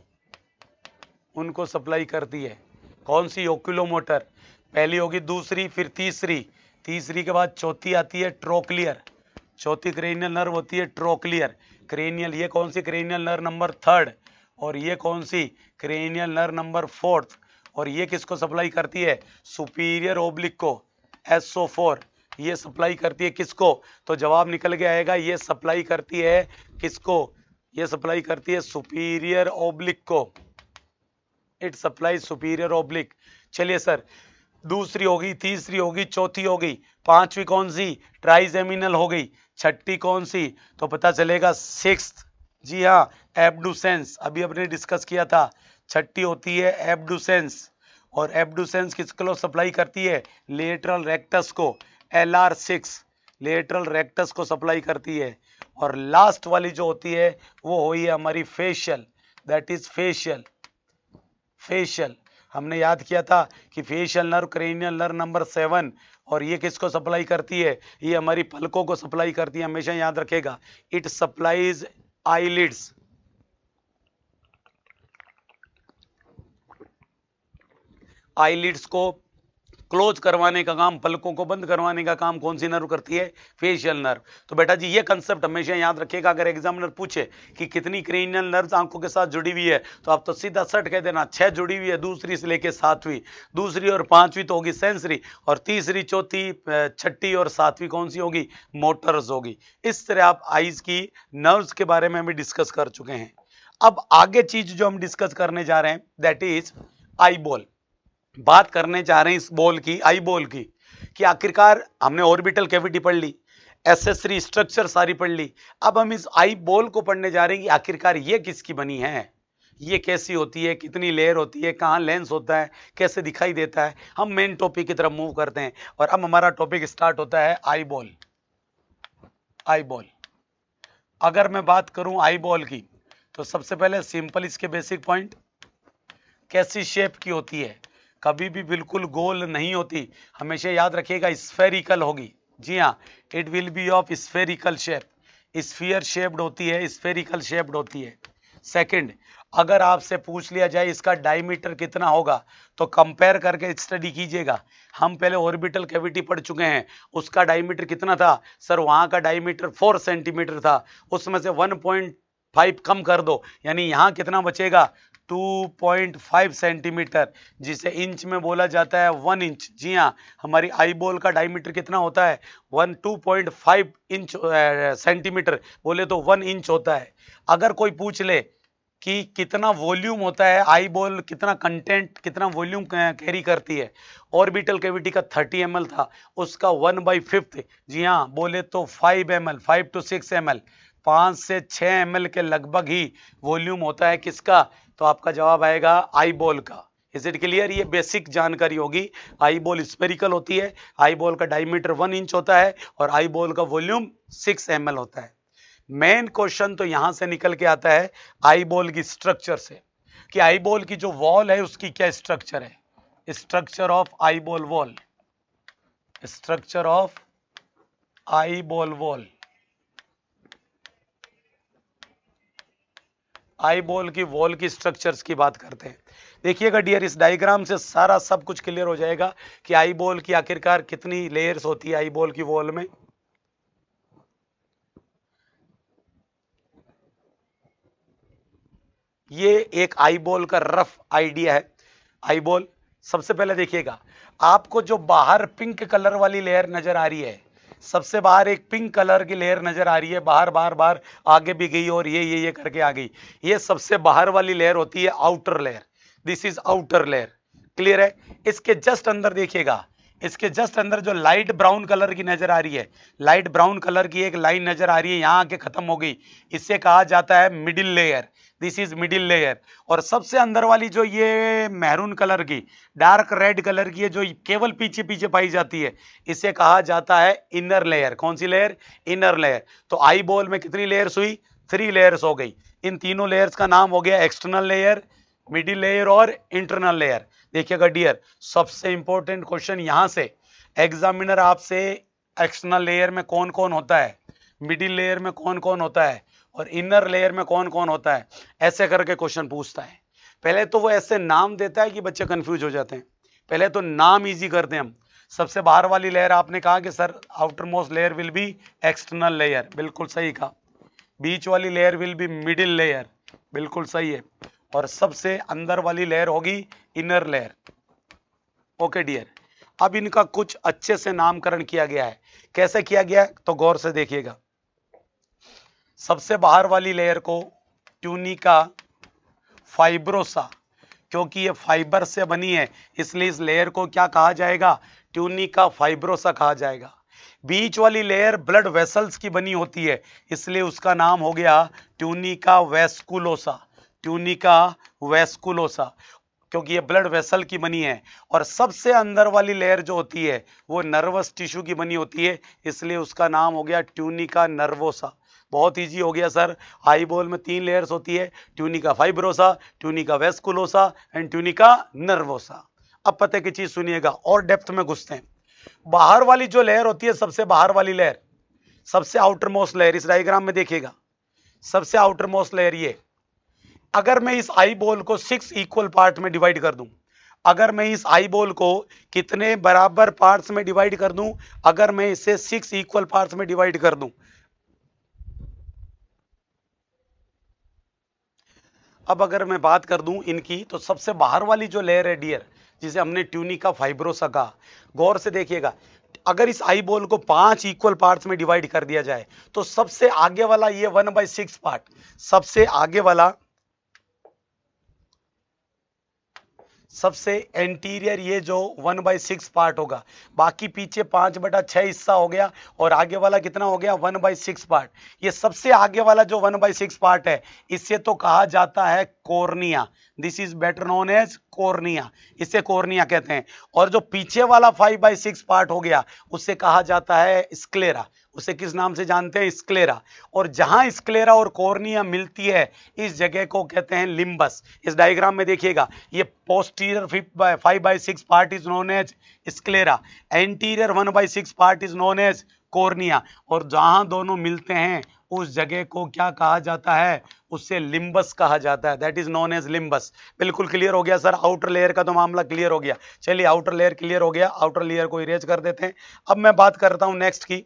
उनको सप्लाई करती है। कौन सी? ओकुलोमोटर। पहली होगी, दूसरी, फिर तीसरी, तीसरी के बाद चौथी आती है ट्रोक्लियर। चौथी क्रेनियल नर्व होती है ट्रोक्लियर। क्रेनियल, ये कौन सी? Cranial nerve number 3। और ये कौन सी? Cranial nerve number 4। और ये किसको सप्लाई करती है? सुपीरियर ओब्लिक को, SO4। ये सप्लाई करती है किसको? तो जवाब निकल के आएगा, ये सप्लाई करती है किसको? ये सप्लाई करती है सुपीरियर ओब्लिक को। It supply superior oblique. चलिए सर, दूसरी होगी, तीसरी होगी, चौथी होगी, 5वीं कौन सी? ट्राइजेमिनल हो गई। छठी कौन सी? तो पता चलेगा 6th। जी हाँ, एब्डुसेंस। अभी अपने डिस्कस किया था। छठी होती है एब्डुसेंस। और एब्डुसेंस किसको सप्लाई करती है? लेटरल रेक्टस को, LR6 लेटरल रेक्टस को सप्लाई करती है। और लास्ट वाली जो होती है वो हुई है हमारी facial, that is facial. Facial हमने याद किया था कि facial nerve cranial nerve number 7। और ये किसको सप्लाई करती है? ये हमारी पलकों को सप्लाई करती है। हमेशा याद रखेगा, इट सप्लाइज आईलिड्स। आईलिड्स को क्लोज करवाने का काम, पलकों को बंद करवाने का काम कौन सी नर्व करती है? Facial nerve. तो बेटा जी ये कंसेप्ट हमेशा याद रखिएगा। अगर एग्जामिनर पूछे कि कितनी क्रेनियल नर्व्स आंखों के साथ जुड़ी हुई है, तो आप तो सीधा सट कह देना 6 जुड़ी हुई है, दूसरी से लेके 7वीं, दूसरी और 5वीं तो होगी सेंसरी, और तीसरी, चौथी, छठी और 7वीं कौन सी होगी? मोटर्स होगी। इस तरह आप आईज की नर्व्स के बारे में भी डिस्कस कर चुके हैं। अब आगे चीज जो हम डिस्कस करने जा रहे हैं दैट इज आई बॉल। बात करने जा रहे हैं इस बॉल की, आई बॉल की, कि आखिरकार हमने ऑर्बिटल कैविटी पढ़ ली, एसेसरी स्ट्रक्चर सारी पढ़ ली। अब हम इस आई बॉल को पढ़ने जा रहे हैं कि आखिरकार ये किसकी बनी है, ये कैसी होती है, कितनी लेयर होती है, कहाँ लेंस होता है, कैसे दिखाई देता है। हम मेन टॉपिक की तरफ मूव करते हैं और अब हमारा टॉपिक स्टार्ट होता है आई बॉल। आई बॉल, अगर मैं बात करूं आई बॉल की, तो सबसे पहले सिंपल इसके बेसिक पॉइंट, कैसी शेप की होती है? कभी भी बिल्कुल गोल नहीं होती, हमेशा याद रखिएगा स्फेरिकल होगी। जी हाँ, it will be of spherical shape, sphere shaped होती है, स्फेरिकल शेप्ड होती है। सेकंड, अगर आपसे पूछ लिया जाए इसका डायमीटर कितना होगा, तो कंपेयर करके स्टडी कीजिएगा। हम पहले ऑर्बिटल कैविटी पढ़ चुके हैं, उसका डायमीटर कितना था? सर वहां का डायमीटर 4 सेंटीमीटर था, उसमें से 1.5 कम कर दो, यानी यहां कितना बचेगा? 2.5 सेंटीमीटर, जिसे इंच में बोला जाता है 1 इंच। जी हाँ, हमारी आई बॉल का डायमीटर कितना होता है? 2.5 इंच सेंटीमीटर, बोले तो 1 इंच होता है। अगर कोई पूछ ले कि कितना वॉल्यूम होता है आई बॉल, कितना कंटेंट, कितना वॉल्यूम कैरी करती है, ऑर्बिटल कैविटी का 30 ml था, उसका 1/5, जी हाँ, बोले तो 5 ml, 5 to 6 ml, 5 से 6 ml के लगभग ही वॉल्यूम होता है किसका? तो आपका जवाब आएगा आई बॉल का। Is it clear? ये बेसिक जानकारी होगी। आई बॉल स्फेरिकल होती है, आई बॉल का डायमीटर 1 इंच होता है और आई बॉल का वॉल्यूम 6 ml होता है। मेन क्वेश्चन तो यहां से निकल के आता है आई बॉल की स्ट्रक्चर से, कि आई बॉल की जो वॉल है उसकी क्या स्ट्रक्चर है? Structure of eye ball wall, structure of eye ball wall. Eye ball की वॉल की स्ट्रक्चर्स की बात करते हैं। देखिएगा डियर, इस डायग्राम से सारा सब कुछ क्लियर हो जाएगा कि आई बॉल की आखिरकार कितनी लेयर्स होती है आई बॉल की वॉल में। ये एक आई बॉल का रफ आइडिया है। आई बॉल, सबसे पहले देखिएगा, आपको जो बाहर पिंक कलर वाली लेयर नजर आ रही है, सबसे बाहर एक पिंक कलर की लेयर नजर आ रही है, बाहर बाहर बाहर आगे भी गई और ये करके आ गई, ये सबसे बाहर वाली लेयर होती है outer layer. This is outer layer, clear है? इसके जस्ट अंदर देखिएगा, इसके जस्ट अंदर जो लाइट ब्राउन कलर की नजर आ रही है, लाइट ब्राउन कलर की एक लाइन नजर आ रही है, यहां आके खत्म हो गई, इससे कहा जाता है middle layer. This is middle layer. और सबसे अंदर वाली जो ये मैरून कलर की, डार्क रेड कलर की है, जो केवल पीछे पीछे पाई जाती है, इसे कहा जाता है इनर लेयर। कौन सी लेयर? Inner layer. तो आई बॉल में कितनी लेयर्स हुई? 3 लेयर्स हो गई। इन तीनों लेयर्स का नाम हो गया एक्सटर्नल लेयर, मिडिल लेयर और इंटरनल लेयर। देखिएगा डियर, सबसे इंपॉर्टेंट क्वेश्चन यहां से, एग्जामिनर आपसे एक्सटर्नल लेयर में कौन कौन होता है, मिडिल लेयर में कौन कौन होता है और इनर लेयर में कौन कौन होता है, ऐसे करके क्वेश्चन पूछता है। पहले तो वो ऐसे नाम देता है कि बच्चे कंफ्यूज हो जाते हैं। पहले तो नाम इजी करते हैं हम। सबसे बाहर वाली लेयर आपने कहा कि sir outer most layer will be external layer, बिल्कुल सही कहा। बीच वाली layer will be middle layer, बिल्कुल सही है। और सबसे अंदर वाली लेयर होगी इनर लेयर। ओके डियर, अब इनका कुछ अच्छे से नामकरण किया गया है। कैसे किया गया है तो गौर से देखिएगा। सबसे बाहर वाली लेयर को ट्यूनिका फाइब्रोसा, क्योंकि ये फाइबर से बनी है इसलिए इस लेयर को क्या कहा जाएगा? ट्यूनिका फाइब्रोसा कहा जाएगा। बीच वाली लेयर ब्लड वेसल्स की बनी होती है इसलिए उसका नाम हो गया ट्यूनिका वेस्कुलोसा, ट्यूनिका वेस्कुलोसा, क्योंकि ये ब्लड वेसल की बनी है। और सबसे अंदर वाली लेयर जो होती है वो नर्वस टिश्यू की बनी होती है इसलिए उसका नाम हो गया ट्यूनिका नर्वोसा। बहुत इजी हो गया सर। आई बॉल में 3 लेयर्स होती है, tunica fibrosa, tunica vasculosa and tunica nervosa. अब पते की चीज सुनिएगा और डेप्थ में घुसते हैं। बाहर वाली जो लेयर होती है, सबसे बाहर वाली लेयर, सबसे आउटर मोस्ट लेयर, इस डायग्राम में देखिएगा, सबसे आउटर मोस्ट लेयर ये। अगर मैं इस आई बॉल को 6 इक्वल पार्ट में डिवाइड कर दूं, अगर मैं इस आई बॉल को कितने बराबर पार्ट्स में डिवाइड कर दूं, अगर मैं इसे 6 इक्वल पार्ट्स में डिवाइड कर दूं, अब अगर मैं बात कर दूं इनकी, तो सबसे बाहर वाली जो लेयर है डियर, जिसे हमने ट्यूनिका फाइब्रोसा कहा, गौर से देखिएगा, अगर इस आई बॉल को 5 इक्वल पार्ट्स में डिवाइड कर दिया जाए तो सबसे आगे वाला ये 1/6 पार्ट, सबसे आगे वाला, सबसे एंटीरियर ये जो 1/6 पार्ट होगा, बाकी पीछे 5/6 हिस्सा हो गया, और आगे वाला कितना हो गया 1/6 पार्ट। ये सबसे आगे वाला जो 1/6 पार्ट है, इससे तो कहा जाता है cornea. This is better known as cornea, इसे कॉर्निया कहते हैं। और जो पीछे वाला 5/6 पार्ट हो गया, उससे कहा जाता है स्क्लेरा। उसे किस नाम से जानते हैं? स्क्लेरा। और जहां स्क्लेरा और कॉर्निया मिलती है, इस जगह को कहते हैं लिम्बस। इस डायग्राम में देखिएगा, ये posterior 5/6 part is known as sclera, anterior 1/6 part is known as cornea, और जहां दोनों मिलते हैं उस जगह को क्या कहा जाता है? उससे लिम्बस कहा जाता है, that is known as limbus. बिल्कुल क्लियर हो गया सर, आउटर लेयर का तो मामला क्लियर हो गया। चलिए आउटर लेयर क्लियर हो गया, आउटर लेयर को इरेज कर देते हैं। अब मैं बात करता हूं नेक्स्ट की।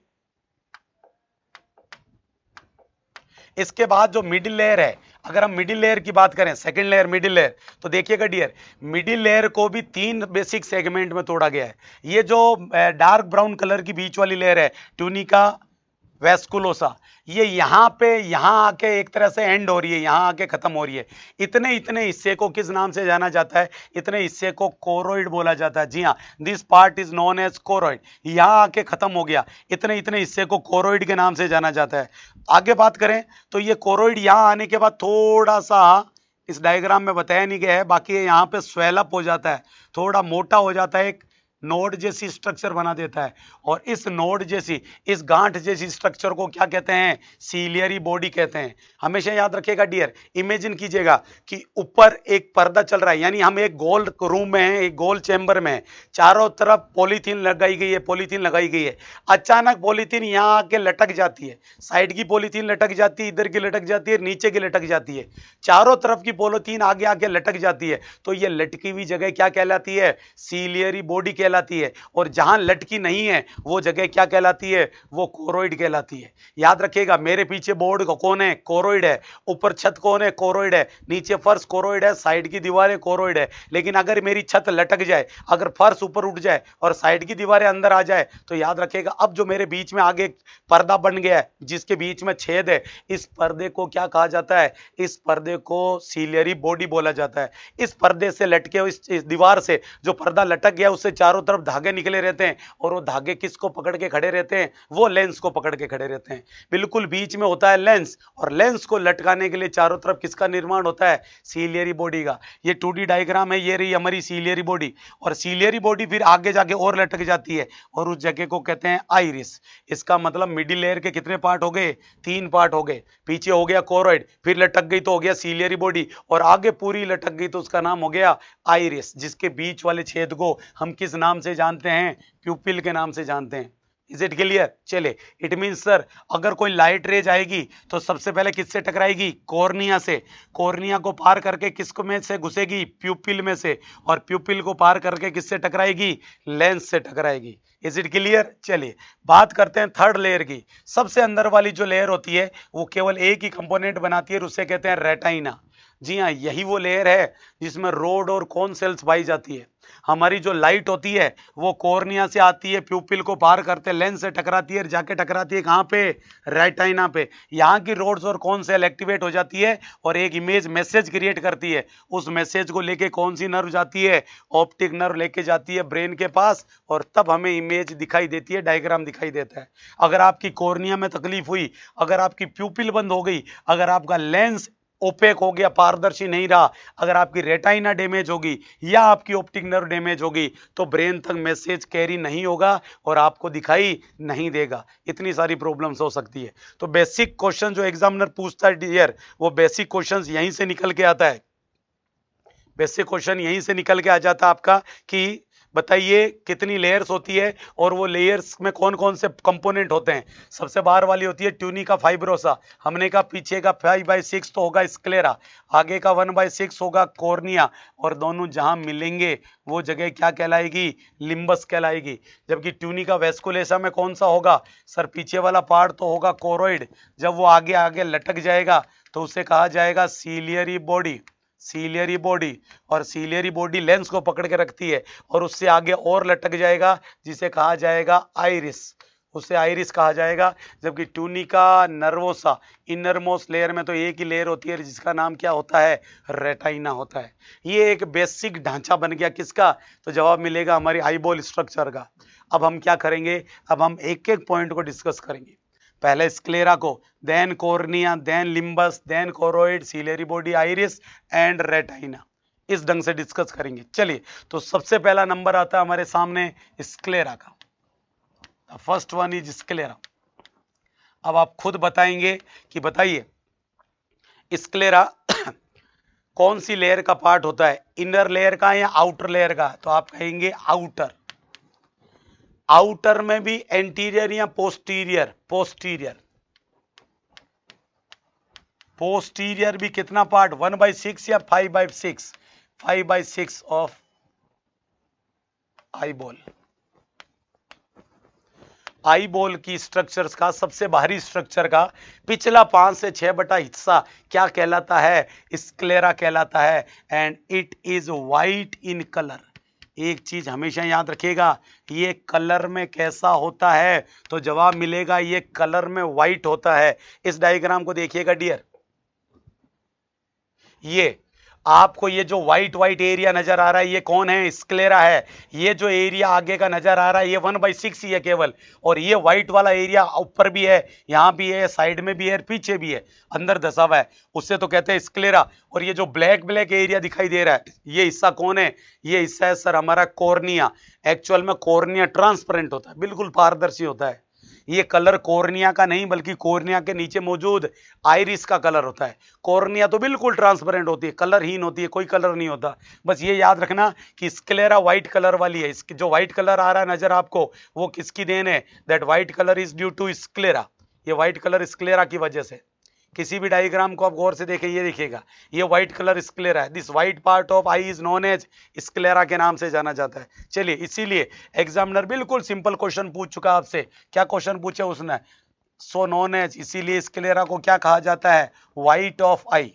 इसके बाद जो मिडिल लेयर है, अगर हम मिडिल लेयर की बात करें, सेकंड लेयर मिडिल लेयर, तो देखिएगा डियर, मिडिल लेयर को भी 3 बेसिक सेगमेंट में तोड़ा गया है। ये जो डार्क ब्राउन कलर की बीच वाली लेयर है, ट्यूनिका वेस्कुलोसा, ये यहाँ आके एक तरह से एंड हो रही है, यहाँ आके खत्म हो रही है। इतने हिस्से को किस नाम से जाना जाता है? इतने हिस्से को कोरोइड बोला जाता है। जी हाँ, this part is known as choroid. यहाँ आके खत्म हो गया, इतने हिस्से को कोरोइड के नाम से जाना जाता है। आगे बात करें तो ये कोरोइड यहाँ आने के बाद थोड़ा सा, इस डायग्राम में बताया नहीं गया है, बाकी यहाँ पे स्वेलअप हो जाता है, थोड़ा मोटा हो जाता है, एक नोड जैसी स्ट्रक्चर बना देता है। और इस नोड जैसी, इस गांठ जैसी स्ट्रक्चर को क्या कहते हैं? सीलियरी बॉडी कहते हैं। हमेशा याद रखिएगा डियर, इमेजिन कीजिएगा कि ऊपर एक पर्दा चल रहा है, यानी हम एक गोल रूम में हैं, एक गोल चैम्बर में हैं, चारों तरफ पॉलीथीन लगाई गई है, पॉलीथीन लगाई गई है। अचानक पॉलीथीन यहाँ आके लटक जाती है, साइड की पॉलीथीन लटक जाती है, इधर की लटक जाती है, नीचे की लटक जाती है, चारों तरफ की पॉलीथीन आगे आके लटक जाती है। तो ये लटकी हुई जगह क्या कहलाती है? सीलियरी बॉडी कहलाती है। और जहां लटकी नहीं है वो जगह क्या कहलाती है? वो कोरोइड कहलाती है। याद रखिएगा, मेरे पीछे बोर्ड कौन है? कोरोइड है। ऊपर छत कौन है? कोरोइड है। नीचे फर्श कोरोइड है, साइड की दीवारें कोरोइड है। लेकिन अगर मेरी छत लटक जाए, अगर फर्श ऊपर उठ जाए और साइड की दीवारें अंदर आ जाए, तो याद रखिएगा अब जो मेरे बीच में आगे पर्दा बन गया है, जिसके बीच में छेद है, इस पर्दे को क्या कहा जाता है? इस पर्दे को सीलियरी बॉडी बोला जाता है। इस पर्दे से लटके, इस दीवार से जो पर्दा लटक गया, उससे चारों तरफ धागे निकले रहते हैं, और वो धागे किसको पकड़ के खड़े रहते हैं? वो लेंस को पकड़ के खड़े रहते हैं। बिल्कुल बीच में होता है लेंस, और लेंस को लटकाने के लिए चारों तरफ किसका निर्माण होता है? सीलियरी बॉडी का। ये 2D डायग्राम है, ये रही हमारी सीलियरी बॉडी, और सीलियरी बॉडी फिर आगे जाके और लटक जाती है, और उस जगह को कहते हैं आइरिस। इसका मतलब मिडिल लेयर के कितने पार्ट हो गए? 3 पार्ट हो गए। पीछे हो गया कोरोइड, फिर लटक गई तो हो गया सीलियरी बॉडी, और आगे पूरी लटक गई तो उसका नाम हो गया आइरिस, जिसके बीच वाले छेद को हम किस नाम से जानते हैं? प्यूपिल के नाम से जानते हैं। Is it clear? चले, इट मीन सर, अगर कोई लाइट रेज आएगी तो सबसे पहले किससे टकराएगी? कॉर्निया से। कॉर्निया को पार करके किसको में से घुसेगी? प्यूपिल में से। और प्यूपिल को पार करके किससे टकराएगी? लेंस से टकराएगी। Is it clear? चलिए बात करते हैं थर्ड लेयर की। सबसे अंदर वाली जो लेयर होती है, वो केवल एक ही कंपोनेंट बनाती है, उसे कहते हैं रेटाइना। जी हाँ, यही वो लेयर है जिसमें रोड और कोन सेल्स पाई जाती है। हमारी जो लाइट होती है वो कॉर्निया से आती है, प्यूपिल को पार करते लेंस से टकराती है, जाके टकराती है कहाँ पे? रेटाइना पे। यहाँ की रोड्स और कौन सेल एक्टिवेट हो जाती है और एक इमेज मैसेज क्रिएट करती है। उस मैसेज को लेके कौन सी नर्व जाती है? ऑप्टिक नर्व लेके जाती है ब्रेन के पास, और तब हमें इमेज दिखाई देती है, डायग्राम दिखाई देता है। अगर आपकी कॉर्निया में तकलीफ हुई, अगर आपकी प्यूपिल बंद हो गई, अगर आपका लेंस ओपेक हो गया, पारदर्शी नहीं रहा, अगर आपकी रेटाइना डैमेज होगी या आपकी ऑप्टिक नर्व डैमेज होगी, तो ब्रेन तक मैसेज कैरी नहीं होगा और आपको दिखाई नहीं देगा। इतनी सारी प्रॉब्लम्स हो सकती है। तो बेसिक क्वेश्चन जो एग्जामिनर पूछता है डियर, वो बेसिक क्वेश्चंस यहीं से निकल के आता है। बेसिक क्वेश्चन यहीं से निकल के आ जाता है आपका कि बताइए कितनी लेयर्स होती है और वो लेयर्स में कौन कौन से कंपोनेंट होते हैं। सबसे बाहर वाली होती है ट्यूनिका फाइब्रोसा, हमने कहा पीछे का 5/6 तो होगा स्क्लेरा, आगे का 1/6 होगा कॉर्निया, और दोनों जहां मिलेंगे वो जगह क्या कहलाएगी, लिम्बस कहलाएगी। जबकि ट्यूनिका वेस्कुलेसा में कौन सा होगा सर, पीछे वाला पार्ट तो होगा कोरोइड, जब वो आगे आगे लटक जाएगा तो उसे कहा जाएगा सीलियरी बॉडी, सीलियरी बॉडी। और सीलियरी बॉडी लेंस को पकड़ के रखती है और उससे आगे और लटक जाएगा जिसे कहा जाएगा आइरिस, उसे आइरिस कहा जाएगा। जबकि tunica nervosa inner most layer में तो एक ही लेयर होती है जिसका नाम क्या होता है, रेटाइना होता है। ये एक बेसिक ढांचा बन गया किसका, तो जवाब मिलेगा हमारी आईबॉल स्ट्रक्चर का। अब हम क्या करेंगे, अब हम एक एक पॉइंट को डिस्कस करेंगे। पहले स्क्लेरा को, then cornea, then limbus, then choroid, ciliary body, iris and retina, इस ढंग से डिस्कस करेंगे। चलिए, तो सबसे पहला नंबर आता है हमारे सामने स्क्लेरा का, फर्स्ट वन इज स्क्लेरा। अब आप खुद बताएंगे कि बताइए स्क्लेरा कौन सी लेयर का पार्ट होता है, इनर लेयर का या आउटर लेयर का, तो आप कहेंगे आउटर। आउटर में भी एंटीरियर या पोस्टीरियर, पोस्टीरियर, पोस्टीरियर भी कितना पार्ट, 1/6 या 5/6, 5/6 ऑफ आईबॉल। आईबॉल की स्ट्रक्चर्स का सबसे बाहरी स्ट्रक्चर का पिछला 5 से 6 बटा हिस्सा क्या कहलाता है, स्क्लेरा कहलाता है, and it is white in colour. एक चीज हमेशा याद रखिएगा, ये कलर में कैसा होता है, तो जवाब मिलेगा ये कलर में व्हाइट होता है। इस डायग्राम को देखिएगा डियर, ये आपको ये जो व्हाइट व्हाइट एरिया नजर आ रहा है ये कौन है, स्क्लेरा है। ये जो एरिया आगे का नजर आ रहा है ये 1/6 ही है केवल, और ये व्हाइट वाला एरिया ऊपर भी है, यहां भी है, साइड में भी है, पीछे भी है, अंदर धसा हुआ है, उससे तो कहते हैं स्क्लेरा। और ये जो ब्लैक ब्लैक एरिया दिखाई दे रहा है ये हिस्सा कौन है, ये हिस्सा है सर हमारा कॉर्निया। एक्चुअल में कॉर्निया ट्रांसपेरेंट होता है, बिल्कुल पारदर्शी होता है। ये कलर कॉर्निया का नहीं बल्कि कॉर्निया के नीचे मौजूद आइरिस का कलर होता है। कॉर्निया तो बिल्कुल ट्रांसपेरेंट होती है, कलरहीन होती है, कोई कलर नहीं होता। बस ये याद रखना कि स्क्लेरा व्हाइट कलर वाली है। इसकी जो व्हाइट कलर आ रहा है नजर आपको वो किसकी देन है, that white colour is due to sclera. ये व्हाइट कलर स्क्लेरा की वजह से। किसी भी डायग्राम को आप गौर से देखें, ये देखिएगा ये व्हाइट कलर स्क्लेरा है। This white part of eye is known as sclera के नाम से जाना जाता है। चलिए, इसीलिए एग्जामिनर बिल्कुल सिंपल क्वेश्चन पूछ चुका आपसे। क्या क्वेश्चन पूछा उसने, सो नोन एज, इसीलिए स्क्लेरा को क्या कहा जाता है, white of I.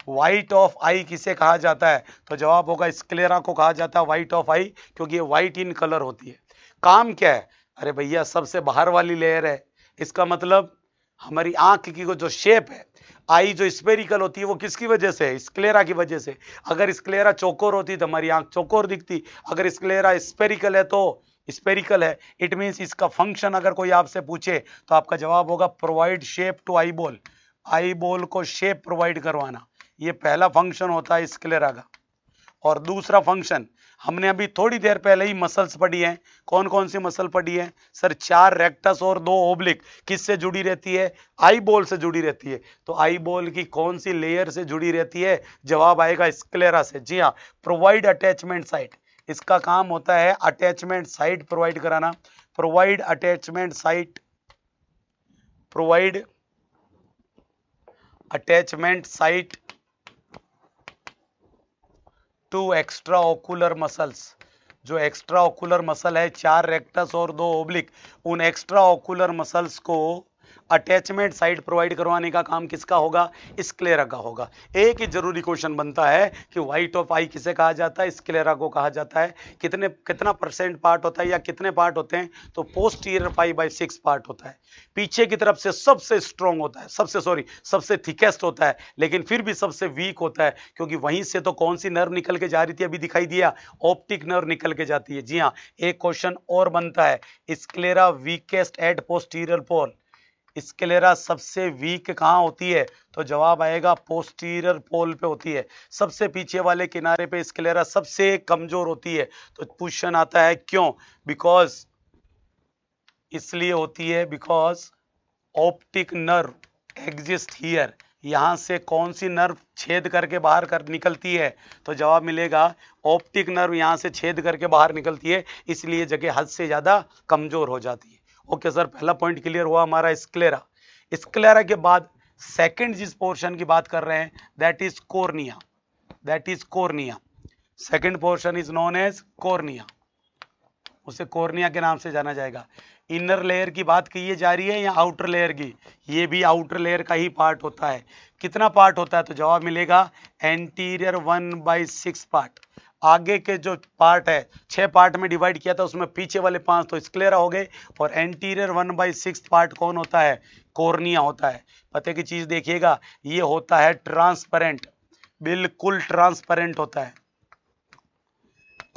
White of आई किसे कहा जाता है, तो जवाब होगा स्क्लेरा को कहा जाता है व्हाइट ऑफ आई, क्योंकि ये व्हाइट इन कलर होती है। काम क्या है, अरे भैया सबसे बाहर वाली लेयर है, इसका मतलब हमारी आंख की जो शेप है, आई जो स्पेरिकल होती है वो किसकी वजह से है, स्क्लेरा की वजह से। अगर स्क्लेरा चौकोर होती तो हमारी आंख चौकोर दिखती, अगर स्क्लेरा स्पेरिकल है तो स्पेरिकल है। इट मींस इसका फंक्शन अगर कोई आपसे पूछे तो आपका जवाब होगा provide shape to eyeball, eyeball को शेप प्रोवाइड करवाना। ये पहला फंक्शन होता है स्क्लेरा का। और दूसरा फंक्शन हमने अभी थोड़ी देर पहले ही मसल्स पढ़ी हैं। कौन कौन सी मसल पढ़ी है सर, 4 रेक्टस और 2 ओब्लिक। किससे जुड़ी रहती है, आई बॉल से जुड़ी रहती है। तो आई बॉल की कौन सी लेयर से जुड़ी रहती है, जवाब आएगा स्क्लेरा से। जी हाँ, प्रोवाइड अटैचमेंट साइट, इसका काम होता है अटैचमेंट साइट प्रोवाइड कराना। Provide attachment site, provide attachment site to extraocular muscles. जो एक्स्ट्रा ओकुलर मसल है, 4 रेक्टस और 2 ओब्लिक, उन एक्स्ट्रा ओकुलर मसल्स को अटैचमेंट साइट प्रोवाइड करवाने का काम किसका होगा, स्क्लेरा का होगा। एक ही जरूरी क्वेश्चन बनता है कि व्हाइट ऑफ आई किसे कहा जाता है, स्क्लेरा को कहा जाता है। कितना परसेंट पार्ट होता है या कितने पार्ट होते हैं, तो पोस्टीरियर 5/6 पार्ट होता है। पीछे की तरफ से सबसे स्ट्रॉन्ग होता है, सबसे थिकेस्ट होता है, लेकिन फिर भी सबसे वीक होता है, क्योंकि वहीं से तो कौन सी नर्व निकल के जा रही थी, अभी दिखाई दिया, ऑप्टिक नर्व निकल के जाती है। जी हाँ, एक क्वेश्चन और बनता है, स्क्लेरा वीकेस्ट एट पोस्टीरियर पोल। स्क्लेरा सबसे वीक कहां होती है, तो जवाब आएगा पोस्टीरियर पोल पे होती है। सबसे पीछे वाले किनारे पे स्क्लेरा सबसे कमजोर होती है। तो क्वेश्चन आता है क्यों, बिकॉज इसलिए होती है because optic nerve exist here, यहां से कौन सी नर्व छेद करके बाहर कर निकलती है, तो जवाब मिलेगा ऑप्टिक नर्व यहां से छेद करके बाहर निकलती है, इसलिए जगह हद से ज्यादा कमजोर हो जाती है। ओके सर, पहला पॉइंट क्लियर हुआ हमारा स्क्लेरा। स्क्लेरा के बाद सेकंड जिस पोर्शन की बात कर रहे हैं that is cornea, that is cornea. Second portion is known as cornea, उसे कॉर्निया के नाम से जाना जाएगा। इनर लेयर की बात की जा रही है या आउटर लेयर की? ये भी आउटर लेयर का ही पार्ट होता है। कितना पार्ट होता है, तो जवाब मिलेगा एंटीरियर 1/6 पार्ट। आगे के जो पार्ट है 6 पार्ट में डिवाइड किया था, उसमें पीछे वाले 5 तो स्क्लेरा हो गए, और एंटीरियर 1/6 पार्ट कौन होता है? कॉर्निया होता है। पते की चीज देखिएगा, ये होता है ट्रांसपेरेंट, बिल्कुल ट्रांसपेरेंट होता है,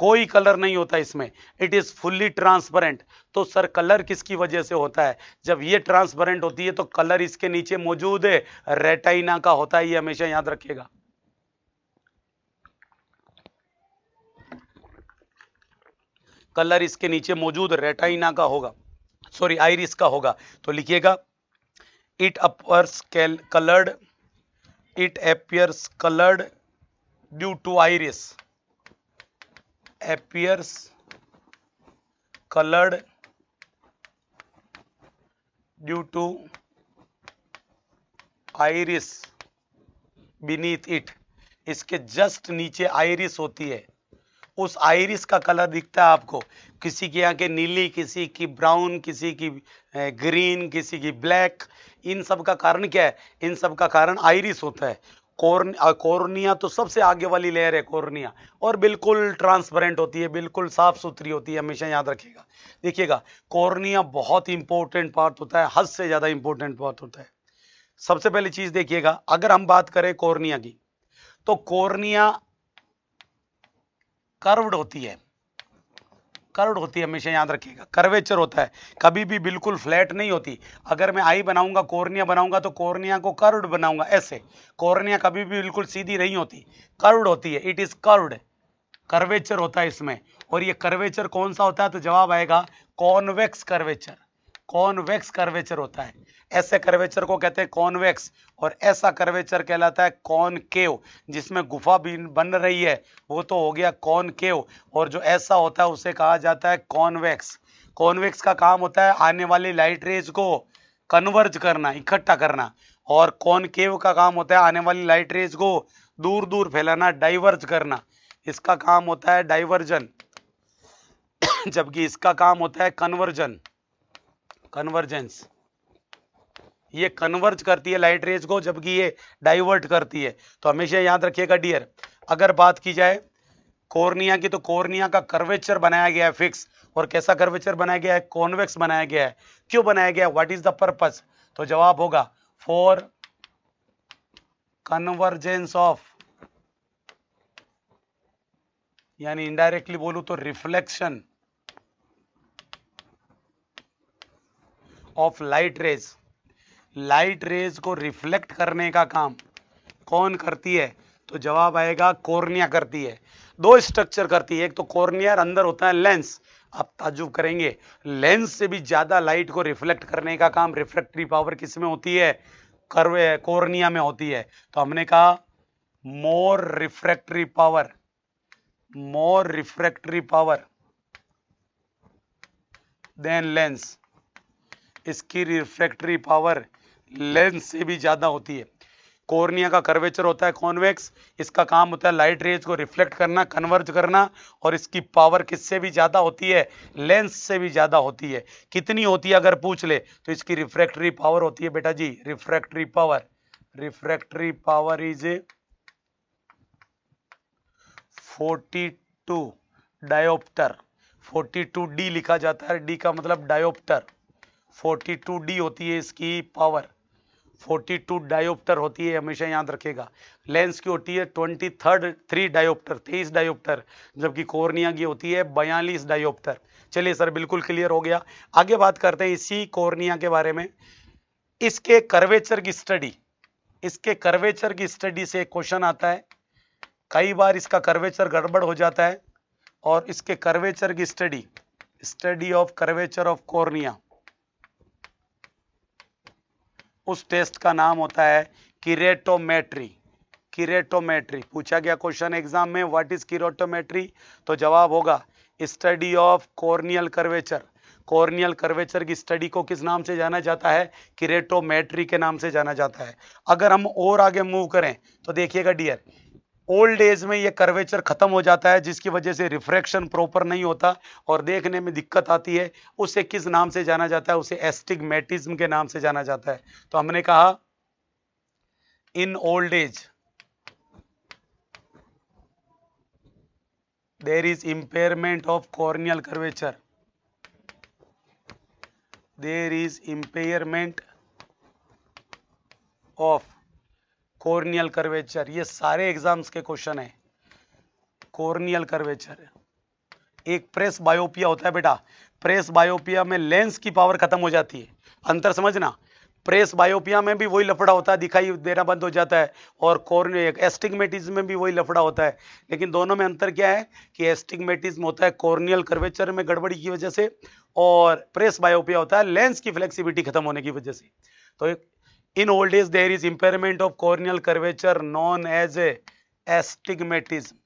कोई कलर नहीं होता इसमें, इट इज फुल्ली ट्रांसपेरेंट। तो सर कलर किसकी वजह से होता है? जब ये ट्रांसपेरेंट होती है तो कलर इसके नीचे मौजूद है रेटाइना का होता है, ये हमेशा याद रखिएगा। कलर इसके नीचे मौजूद रेटाइना का होगा, सॉरी आइरिस का होगा। तो लिखिएगा it appears coloured, it appears coloured due to iris, appears colored due to iris beneath it। इसके जस्ट नीचे आइरिस होती है, उस आइरिस का कलर दिखता है आपको, किसी की आंखें नीली, किसी की ब्राउन, किसी की ग्रीन, किसी की ब्लैक। इन सब का कारण क्या है? इन सब का कारण आइरिस होता है। कॉर्निया तो सबसे आगे वाली लेयर है कॉर्निया, और बिल्कुल ट्रांसपेरेंट होती है, बिल्कुल साफ सुथरी होती है, हमेशा याद रखिएगा। देखिएगा कॉर्निया बहुत इंपॉर्टेंट पार्ट होता है, हद से ज्यादा इंपॉर्टेंट पार्ट होता है। सबसे पहली चीज देखिएगा, अगर हम बात करें कॉर्निया की, तो कॉर्निया कर्व्ड होती है, कर्व्ड होती है, हमेशा याद रखिएगा, कर्वेचर होता है, कभी भी बिल्कुल फ्लैट नहीं होती। अगर मैं आई बनाऊंगा, कॉर्निया बनाऊंगा, तो कॉर्निया को कर्व्ड बनाऊंगा ऐसे, कॉर्निया कभी भी बिल्कुल सीधी नहीं होती, कर्व्ड होती है, इट इज कर्व्ड, कर्वेचर होता है इसमें। और ये कर्वेचर कौन सा होता है, तो जवाब आएगा कॉन्वेक्स कर्वेचर, कॉन्वेक्स कर्वेचर होता है। ऐसे कर्वेचर को कहते हैं कॉन्वेक्स, और ऐसा कर्वेचर कहलाता है कॉनकेव। जिसमें गुफा भी बन रही है वो तो हो गया कॉनकेव, और जो ऐसा होता है उसे कहा जाता है कॉन्वेक्स। कॉन्वेक्स का काम होता है आने वाली लाइट रेज को कन्वर्ज करना, इकट्ठा करना, और कॉनकेव का काम होता है आने वाली लाइट रेज को दूर दूर फैलाना, डाइवर्ज करना, इसका काम होता है डाइवर्जन। जबकि इसका काम होता है कन्वर्जन, कन्वर्जेंस। ये कन्वर्ज करती है लाइट रेज को, जबकि ये डाइवर्ट करती है। तो हमेशा याद रखिएगा डियर, अगर बात की जाए कॉर्निया की, तो कॉर्निया का कर्वेचर बनाया गया है फिक्स, और कैसा कर्वेचर बनाया गया है? कॉन्वेक्स बनाया गया है। क्यों बनाया गया? What is the purpose? तो जवाब होगा फॉर कन्वर्जेंस ऑफ, यानी इनडायरेक्टली बोलूं तो reflection of light rays. Light rays को रिफ्लेक्ट करने का काम कौन करती है? तो जवाब आएगा कॉर्निया करती है। दो स्ट्रक्चर करती है, एक तो कॉर्निया, अंदर होता है लेंस। आप ताज्जुब करेंगे, लेंस से भी ज्यादा लाइट को रिफ्लेक्ट करने का काम, रिफ्रैक्टरी पावर किस में होती है? कॉर्निया में होती है। तो हमने कहा मोर रिफ्रैक्टरी पावर, मोर रिफ्रैक्टरी पावर देन लेंस, इसकी रिफ्रैक्टरी पावर लेंस से भी ज्यादा होती है। कॉर्निया का कर्वेचर होता है कॉन्वेक्स, इसका काम होता है लाइट रेज को रिफ्लेक्ट करना, कन्वर्ज करना, और इसकी पावर किससे भी ज्यादा होती है? लेंस से भी ज्यादा होती है। कितनी होती है अगर पूछ ले तो इसकी रिफ्रैक्टरी पावर होती है बेटा जी, refractory power, refractory power is 42 dioptre, 42 D लिखा जाता है, डी का मतलब डायोप्टर, 42 डी होती है इसकी पावर, 42 डायोप्टर होती है, हमेशा याद रखेगा। लेंस की होती है 23 डायोप्टर, 23 डायोप्टर, जबकि कॉर्निया की होती है 42 डायोप्टर। चलिए सर बिल्कुल क्लियर हो गया। आगे बात करते हैं इसी कॉर्निया के बारे में। इसके कर्वेचर की स्टडी, इसके कर्वेचर की स्टडी से क्वेश्चन आता है, कई बार इसका कर्वेचर गड़बड़ हो जाता है, और इसके कर्वेचर की study, study of curvature of cornea, उस टेस्ट का नाम होता है किरेटोमेट्री। किरेटोमेट्री पूछा गया क्वेश्चन एग्जाम में, व्हाट इज किरेटोमेट्री? तो जवाब होगा study of corneal curvature. Corneal curvature की स्टडी को किस नाम से जाना जाता है? किरेटोमेट्री के नाम से जाना जाता है। अगर हम और आगे मूव करें तो देखिएगा डियर, ओल्ड एज में ये कर्वेचर खत्म हो जाता है, जिसकी वजह से रिफ्रैक्शन प्रॉपर नहीं होता और देखने में दिक्कत आती है। उसे किस नाम से जाना जाता है? उसे एस्टिग्मेटिज्म के नाम से जाना जाता है। तो हमने कहा इन old as there is impairment of corneal curvature. There is impairment of corneal curvature. ये सारे एग्जाम्स के क्वेश्चन है। कॉर्नियल कर्वेचर, एक प्रेस बायोपिया होता है बेटा। प्रेस बायोपिया में लेंस की पावर खत्म हो जाती है, अंतर समझना। प्रेस बायोपिया में भी वही लफड़ा होता है, दिखाई देना बंद हो जाता है, और कॉर्नियल एस्टिग्मेटिज्म में भी वही लफड़ा होता है। लेकिन दोनों में अंतर क्या है कि एस्टिग्मेटिज्म होता है कॉर्नियल कर्वेचर में गड़बड़ी की वजह से, और प्रेस बायोपिया होता है लेंस की फ्लेक्सिबिलिटी खत्म होने की वजह से। तो in old age there is impairment of corneal curvature known as astigmatism.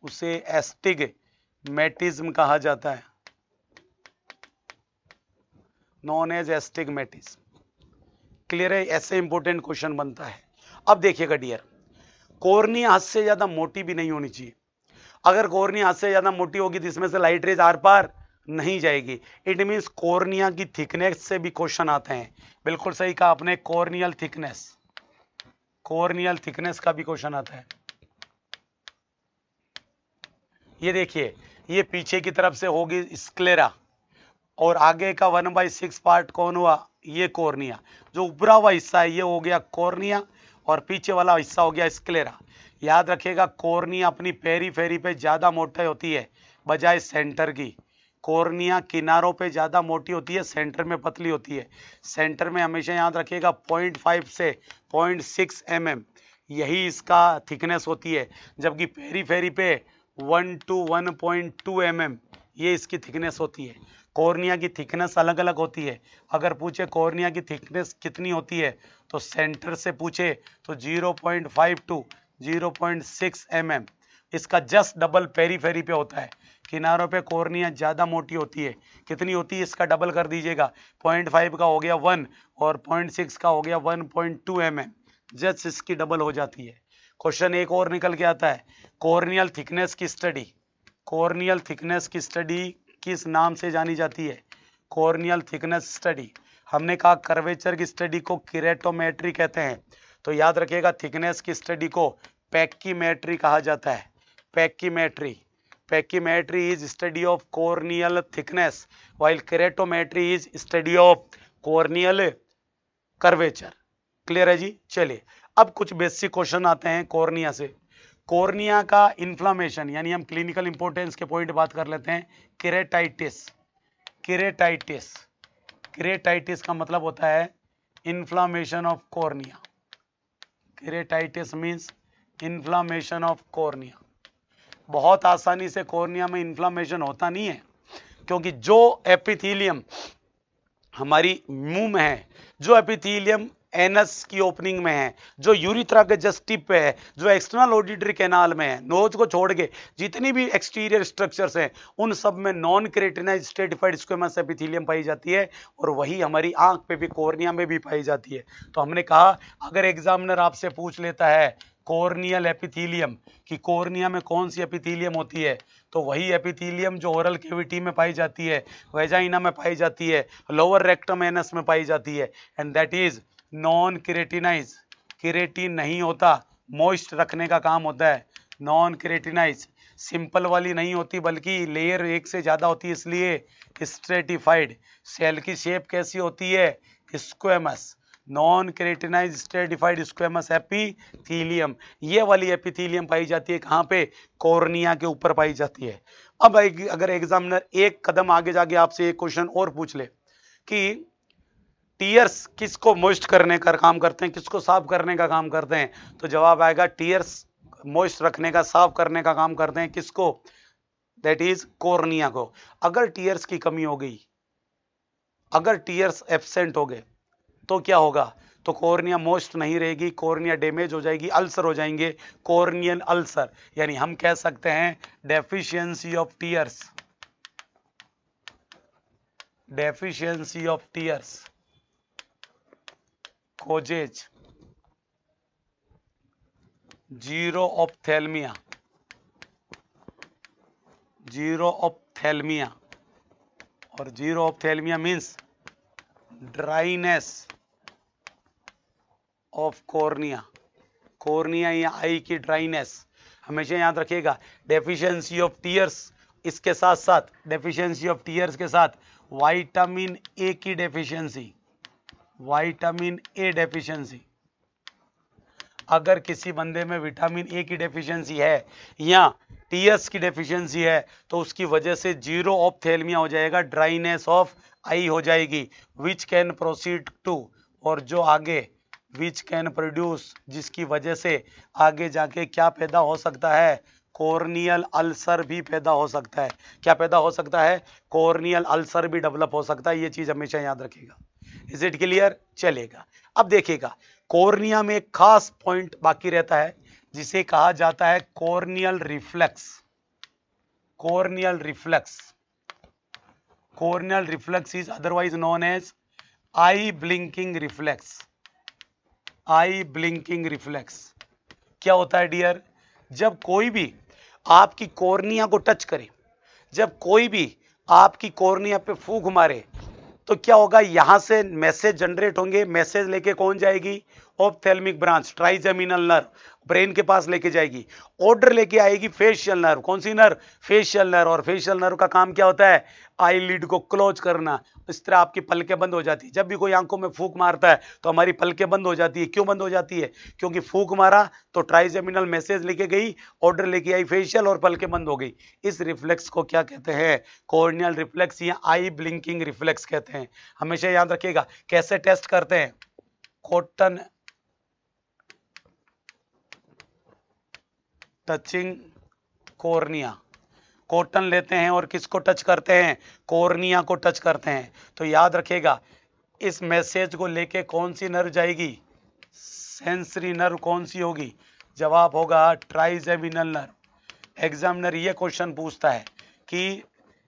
उसे एस्टिग्मेटिज्म कहा जाता है, नॉन एज एस्टिग्मेटिज्म। क्लियर है? ऐसे इंपॉर्टेंट क्वेश्चन बनता है। अब देखिएगा डियर, कॉर्निया हद से ज्यादा मोटी भी नहीं होनी चाहिए। अगर कॉर्निया हद से ज्यादा मोटी होगी तो इसमें से लाइट रेज आर पार नहीं जाएगी। इट मींस कॉर्निया की थिकनेस से भी क्वेश्चन आते हैं। बिल्कुल सही कहा आपने, कॉर्नियल थिकनेस, कॉर्नियल थिकनेस का भी क्वेश्चन आता है। ये देखिए, ये पीछे की तरफ से होगी स्क्लेरा, और आगे का 1/6 पार्ट कौन हुआ? ये कॉर्निया। जो ऊपरा हुआ हिस्सा है ये हो गया कॉर्निया, और पीछे वाला हिस्सा हो गया स्क्लेरा। याद रखिएगा, कॉर्निया अपनी पेरीफेरी पे ज्यादा मोटी होती है बजाय सेंटर की। कॉर्निया किनारों पे ज्यादा मोटी होती है, सेंटर में पतली होती है। सेंटर में हमेशा याद रखिएगा 0.5 से 0.6 mm यही इसका थिकनेस होती है, जबकि पेरीफेरी पे 1 to 1.2 mm ये इसकी थिकनेस होती है। कॉर्निया की थिकनेस अलग अलग होती है। अगर पूछे कॉर्निया की थिकनेस कितनी होती है तो सेंटर से पूछे तो 0.5 to 0.6 mm, इसका जस्ट डबल पेरीफेरी पे होता है। किनारों पे कॉर्निया ज्यादा मोटी होती है। कितनी होती है? इसका डबल कर दीजिएगा, 0.5 का हो गया 1 और 0.6 का हो गया 1.2 mm, जस्ट इसकी डबल हो जाती है। क्वेश्चन एक और निकल के आता है, कॉर्नियल थिकनेस की स्टडी, कॉर्नियल थिकनेस की स्टडी किस नाम से जानी जाती है? Corneal thickness study. हमने कहा कर्वेचर की स्टडी को किरेटोमेट्री कहते हैं, तो याद रखिएगा थिकनेस की स्टडी को पैकीमेट्री कहा जाता है। Pachymetry, pachymetry is study of corneal thickness while keratometry is study of corneal curvature. Clear है जी? चलिए अब कुछ बेसिक क्वेश्चन आते हैं कॉर्निया से। कॉर्निया का इन्फ्लामेशन, यानी हम क्लिनिकल इंपॉर्टेंस के पॉइंट बात कर लेते हैं। केरेटाइटिस, केरेटाइटिस, केरेटाइटिस का मतलब होता है inflammation of cornea. केरेटाइटिस means inflammation of cornea. बहुत आसानी से कॉर्निया में इन्फ्लामेशन होता नहीं है, क्योंकि जो एपिथेलियम हमारी मुंह में है, जो एपिथेलियम एनस की ओपनिंग में है, जो यूरिथ्रा के जस्ट टिप पे है, जो एक्सटर्नल ऑडिटरी कैनाल में है, नोज को छोड़ के जितनी भी एक्सटीरियर स्ट्रक्चर्स हैं उन सब में non keratinised stratified squamous epithelium पाई जाती है, और वही हमारी आंख पे भी, कॉर्निया में भी पाई जाती है। तो हमने कहा अगर एग्जामिनर आपसे पूछ लेता है कॉर्नियल एपिथेलियम कि कॉर्निया में कौन सी एपिथेलियम होती है, तो वही एपिथेलियम जो ओरल कैविटी में पाई जाती है, वेजाइना में पाई जाती है, लोअर रेक्टम एनस में पाई जाती है, and that is non केरेटिनाइज। Keratin नहीं होता, मॉइस्ट रखने का काम होता है। नॉन केरेटिनाइज सिंपल वाली नहीं होती, बल्कि लेयर एक से ज्यादा होती है, इसलिए स्ट्रेटिफाइड। सेल की शेप कैसी होती है? Squamous. Non केरेटिनाइज stratified squamous epithelium, ये वाली एपिथेलियम पाई जाती है कहाँ पे? कॉर्निया के ऊपर पाई जाती है। अब अगर एग्जामिनर एक कदम आगे जाके आपसे एक क्वेश्चन और पूछ ले कि टीयर्स किसको मॉइस्ट करने का काम करते हैं, किसको साफ करने का काम करते हैं, तो जवाब आएगा टीयर्स मॉइस्ट रखने का, साफ करने का काम करते हैं किसको? दैट इज कॉर्निया को। अगर टीयर्स की कमी हो गई, अगर टीयर्स एब्सेंट हो गए, तो क्या होगा, तो कॉर्निया मोस्ट नहीं रहेगी, कॉर्निया डैमेज हो जाएगी, अल्सर हो जाएंगे, कॉर्नियल अल्सर। यानी हम कह सकते हैं deficiency of tears, deficiency of tears causes xerophthalmia, xerophthalmia, और xerophthalmia means dryness of cornea, cornea या आई की ड्राइनेस। हमेशा याद रखिएगा डेफिशिएंसी ऑफ टीयर्स, इसके साथ साथ डेफिशिएंसी ऑफ टीयर्स के साथ विटामिन ए की डेफिशिएंसी, विटामिन ए डेफिशिएंसी। अगर किसी बंदे में विटामिन ए की डेफिशिएंसी है या टीएस की डेफिशिएंसी है तो उसकी वजह से जीरो ऑप्थेल्मिया हो जाएगा, ड्राइनेस ऑफ आई हो जाएगी, विच कैन प्रोसीड टू, और जो आगे विच कैन प्रोड्यूस, जिसकी वजह से आगे जाके क्या पैदा हो सकता है, कॉर्नियल अल्सर भी पैदा हो सकता है। क्या पैदा हो सकता है, कॉर्नियल अल्सर भी डेवलप हो सकता है। ये चीज हमेशा याद रखिएगा। Is it clear? चलेगा। अब देखिएगा कॉर्निया में एक खास पॉइंट बाकी रहता है जिसे कहा जाता है corneal reflex, corneal reflex, corneal reflex is otherwise known as eye blinking reflex, eye blinking reflex. क्या होता है डियर, जब कोई भी आपकी कॉर्निया को टच करे, जब कोई भी आपकी कॉर्निया पे फूंक मारे तो क्या होगा, यहां से मैसेज जनरेट होंगे, मैसेज लेके कौन जाएगी, ophthalmic branch, trigeminal nerve brain के पास लेके जाएगी, ऑर्डर लेके आएगी फेशियल नर्व, कौन सी नर्व, फेशियल नर्व, और फेशियल नर्व का काम क्या होता है, आईलिड को क्लोज करना। इस तरह आपकी पलकें बंद हो जाती है। जब भी कोई आंखों में फूंक मारता है तो हमारी पलकें बंद हो जाती है। क्यों बंद हो जाती है, क्योंकि फूंक मारा तो ट्राइजेमिनल मैसेज लेके गई, ऑर्डर लेके आई फेशियल, और पलकें बंद हो गई। इस रिफ्लेक्स को क्या कहते हैं, कॉर्नियल रिफ्लेक्स या आई ब्लिंकिंग रिफ्लेक्स कहते हैं। हमेशा याद रखिएगा। कैसे टेस्ट करते हैं, कॉटन टचिंग कॉर्निया, कॉटन लेते हैं और किसको टच करते हैं, कॉर्निया को टच करते हैं। तो याद रखिएगा इस मैसेज को लेके कौन सी नर्व जाएगी, सेंसरी नर्व कौन सी होगी, जवाब होगा ट्राइजेमिनल नर्व। एग्जामिनर ये क्वेश्चन पूछता है कि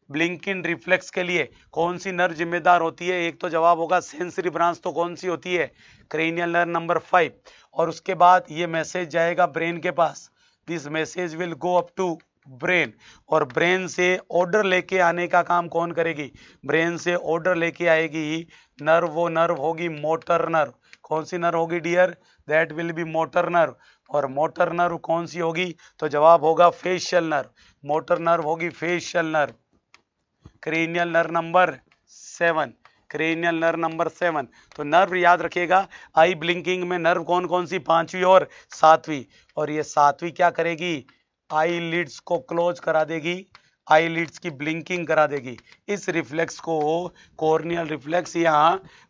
ब्लिंकिंग रिफ्लेक्स के लिए कौन सी नर्व जिम्मेदार होती है, एक तो जवाब होगा सेंसरी ब्रांच, तो कौन सी होती है, क्रेनियल नर्व नंबर 5। और उसके बाद ये मैसेज जाएगा ब्रेन के पास, this message will go up to brain, और ब्रेन से ऑर्डर लेके आने का काम कौन करेगी, ब्रेन से ऑर्डर लेके आएगी नर्व, वो नर्व होगी मोटर नर्व। कौन सी नर्व होगी dear, that will be motor nerve. और मोटर नर्व कौन सी होगी, तो जवाब होगा फेशियल नर्व, मोटर नर्व होगी facial nerve. Cranial nerve number 7, cranial nerve number 7। तो नर्व याद रखिएगा, आई ब्लिंकिंग में नर्व कौन कौन सी, 5वीं और 7वीं, और ये 7वीं क्या करेगी, आई लिड्स को क्लोज करा देगी, आई लिड्स की ब्लिंकिंग करा देगी। इस रिफ्लेक्स को कॉर्नियल रिफ्लेक्स या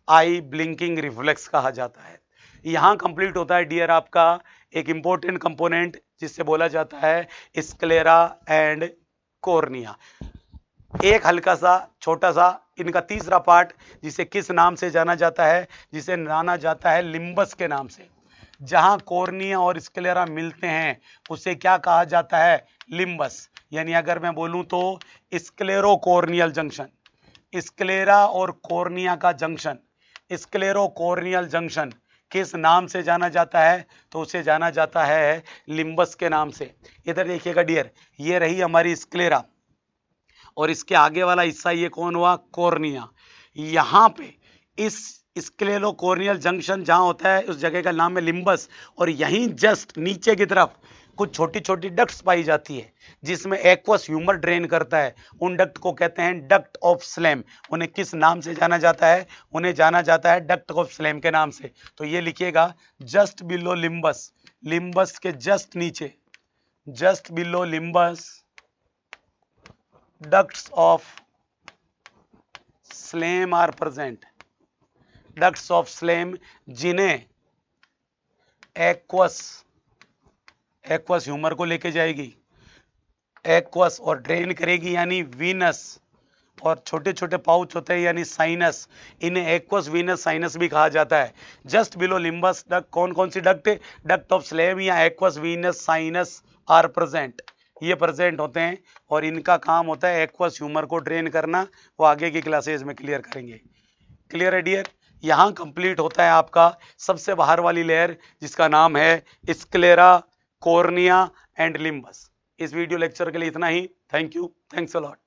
आई ब्लिंकिंग रिफ्लेक्स कहा जाता है। यहां कंप्लीट होता है डियर आपका एक इंपॉर्टेंट कंपोनेंट जिससे बोला जाता है स्क्लेरा एंड कॉर्निया। एक हल्का सा छोटा सा इनका तीसरा पार्ट जिसे किस नाम से जाना जाता है, जिसे जाना जाता है लिम्बस के नाम से। जहां कॉर्निया और स्क्लेरा मिलते हैं उसे क्या कहा जाता है, लिम्बस। यानी अगर मैं बोलूं तो स्क्लेरो कॉर्नियल जंक्शन, स्क्लेरा और कॉर्निया का जंक्शन, स्क्लेरो कॉर्नियल जंक्शन किस नाम से जाना जाता है, तो उसे जाना जाता है लिम्बस के नाम से। इधर देखिएगा डियर, ये रही हमारी स्क्लेरा और इसके आगे वाला हिस्सा ये कौन हुआ, कॉर्निया। यहाँ पे इस स्क्लेरो कॉर्नियल जंक्शन जहां होता है उस जगह का नाम है लिम्बस, और यहीं जस्ट नीचे की तरफ कुछ छोटी छोटी डक्ट्स पाई जाती है जिसमें एक्वस ह्यूमर ड्रेन करता है। उन डक्ट को कहते हैं डक्ट ऑफ स्लेम। उन्हें किस नाम से जाना जाता है, उन्हें जाना जाता है डक्ट ऑफ स्लेम के नाम से। तो ये लिखिएगा जस्ट बिलो लिम्बस, लिम्बस के जस्ट नीचे, just below limbus ducts of Schlemm are present, ducts of Schlemm जिन्हें एक्वस, एक्वस ह्यूमर को लेके जाएगी, एक्वस और ड्रेन करेगी यानी वीनस, और छोटे छोटे पाउच होते हैं यानी साइनस, इन्हें एक्वस वीनस साइनस भी कहा जाता है। जस्ट बिलो लिम्बस डक्ट कौन कौन सी डक्ट, डक्ट ऑफ स्लेम या aqueous venous sinus are present, ये प्रेजेंट होते हैं और इनका काम होता है एक्वस ह्यूमर को ड्रेन करना। वो आगे की क्लासेज में क्लियर करेंगे। क्लियर है डियर? यहाँ कंप्लीट होता है आपका सबसे बाहर वाली लेयर जिसका नाम है स्क्लेरा, कॉर्निया एंड लिम्बस। इस वीडियो लेक्चर के लिए इतना ही। Thank you, thanks a lot.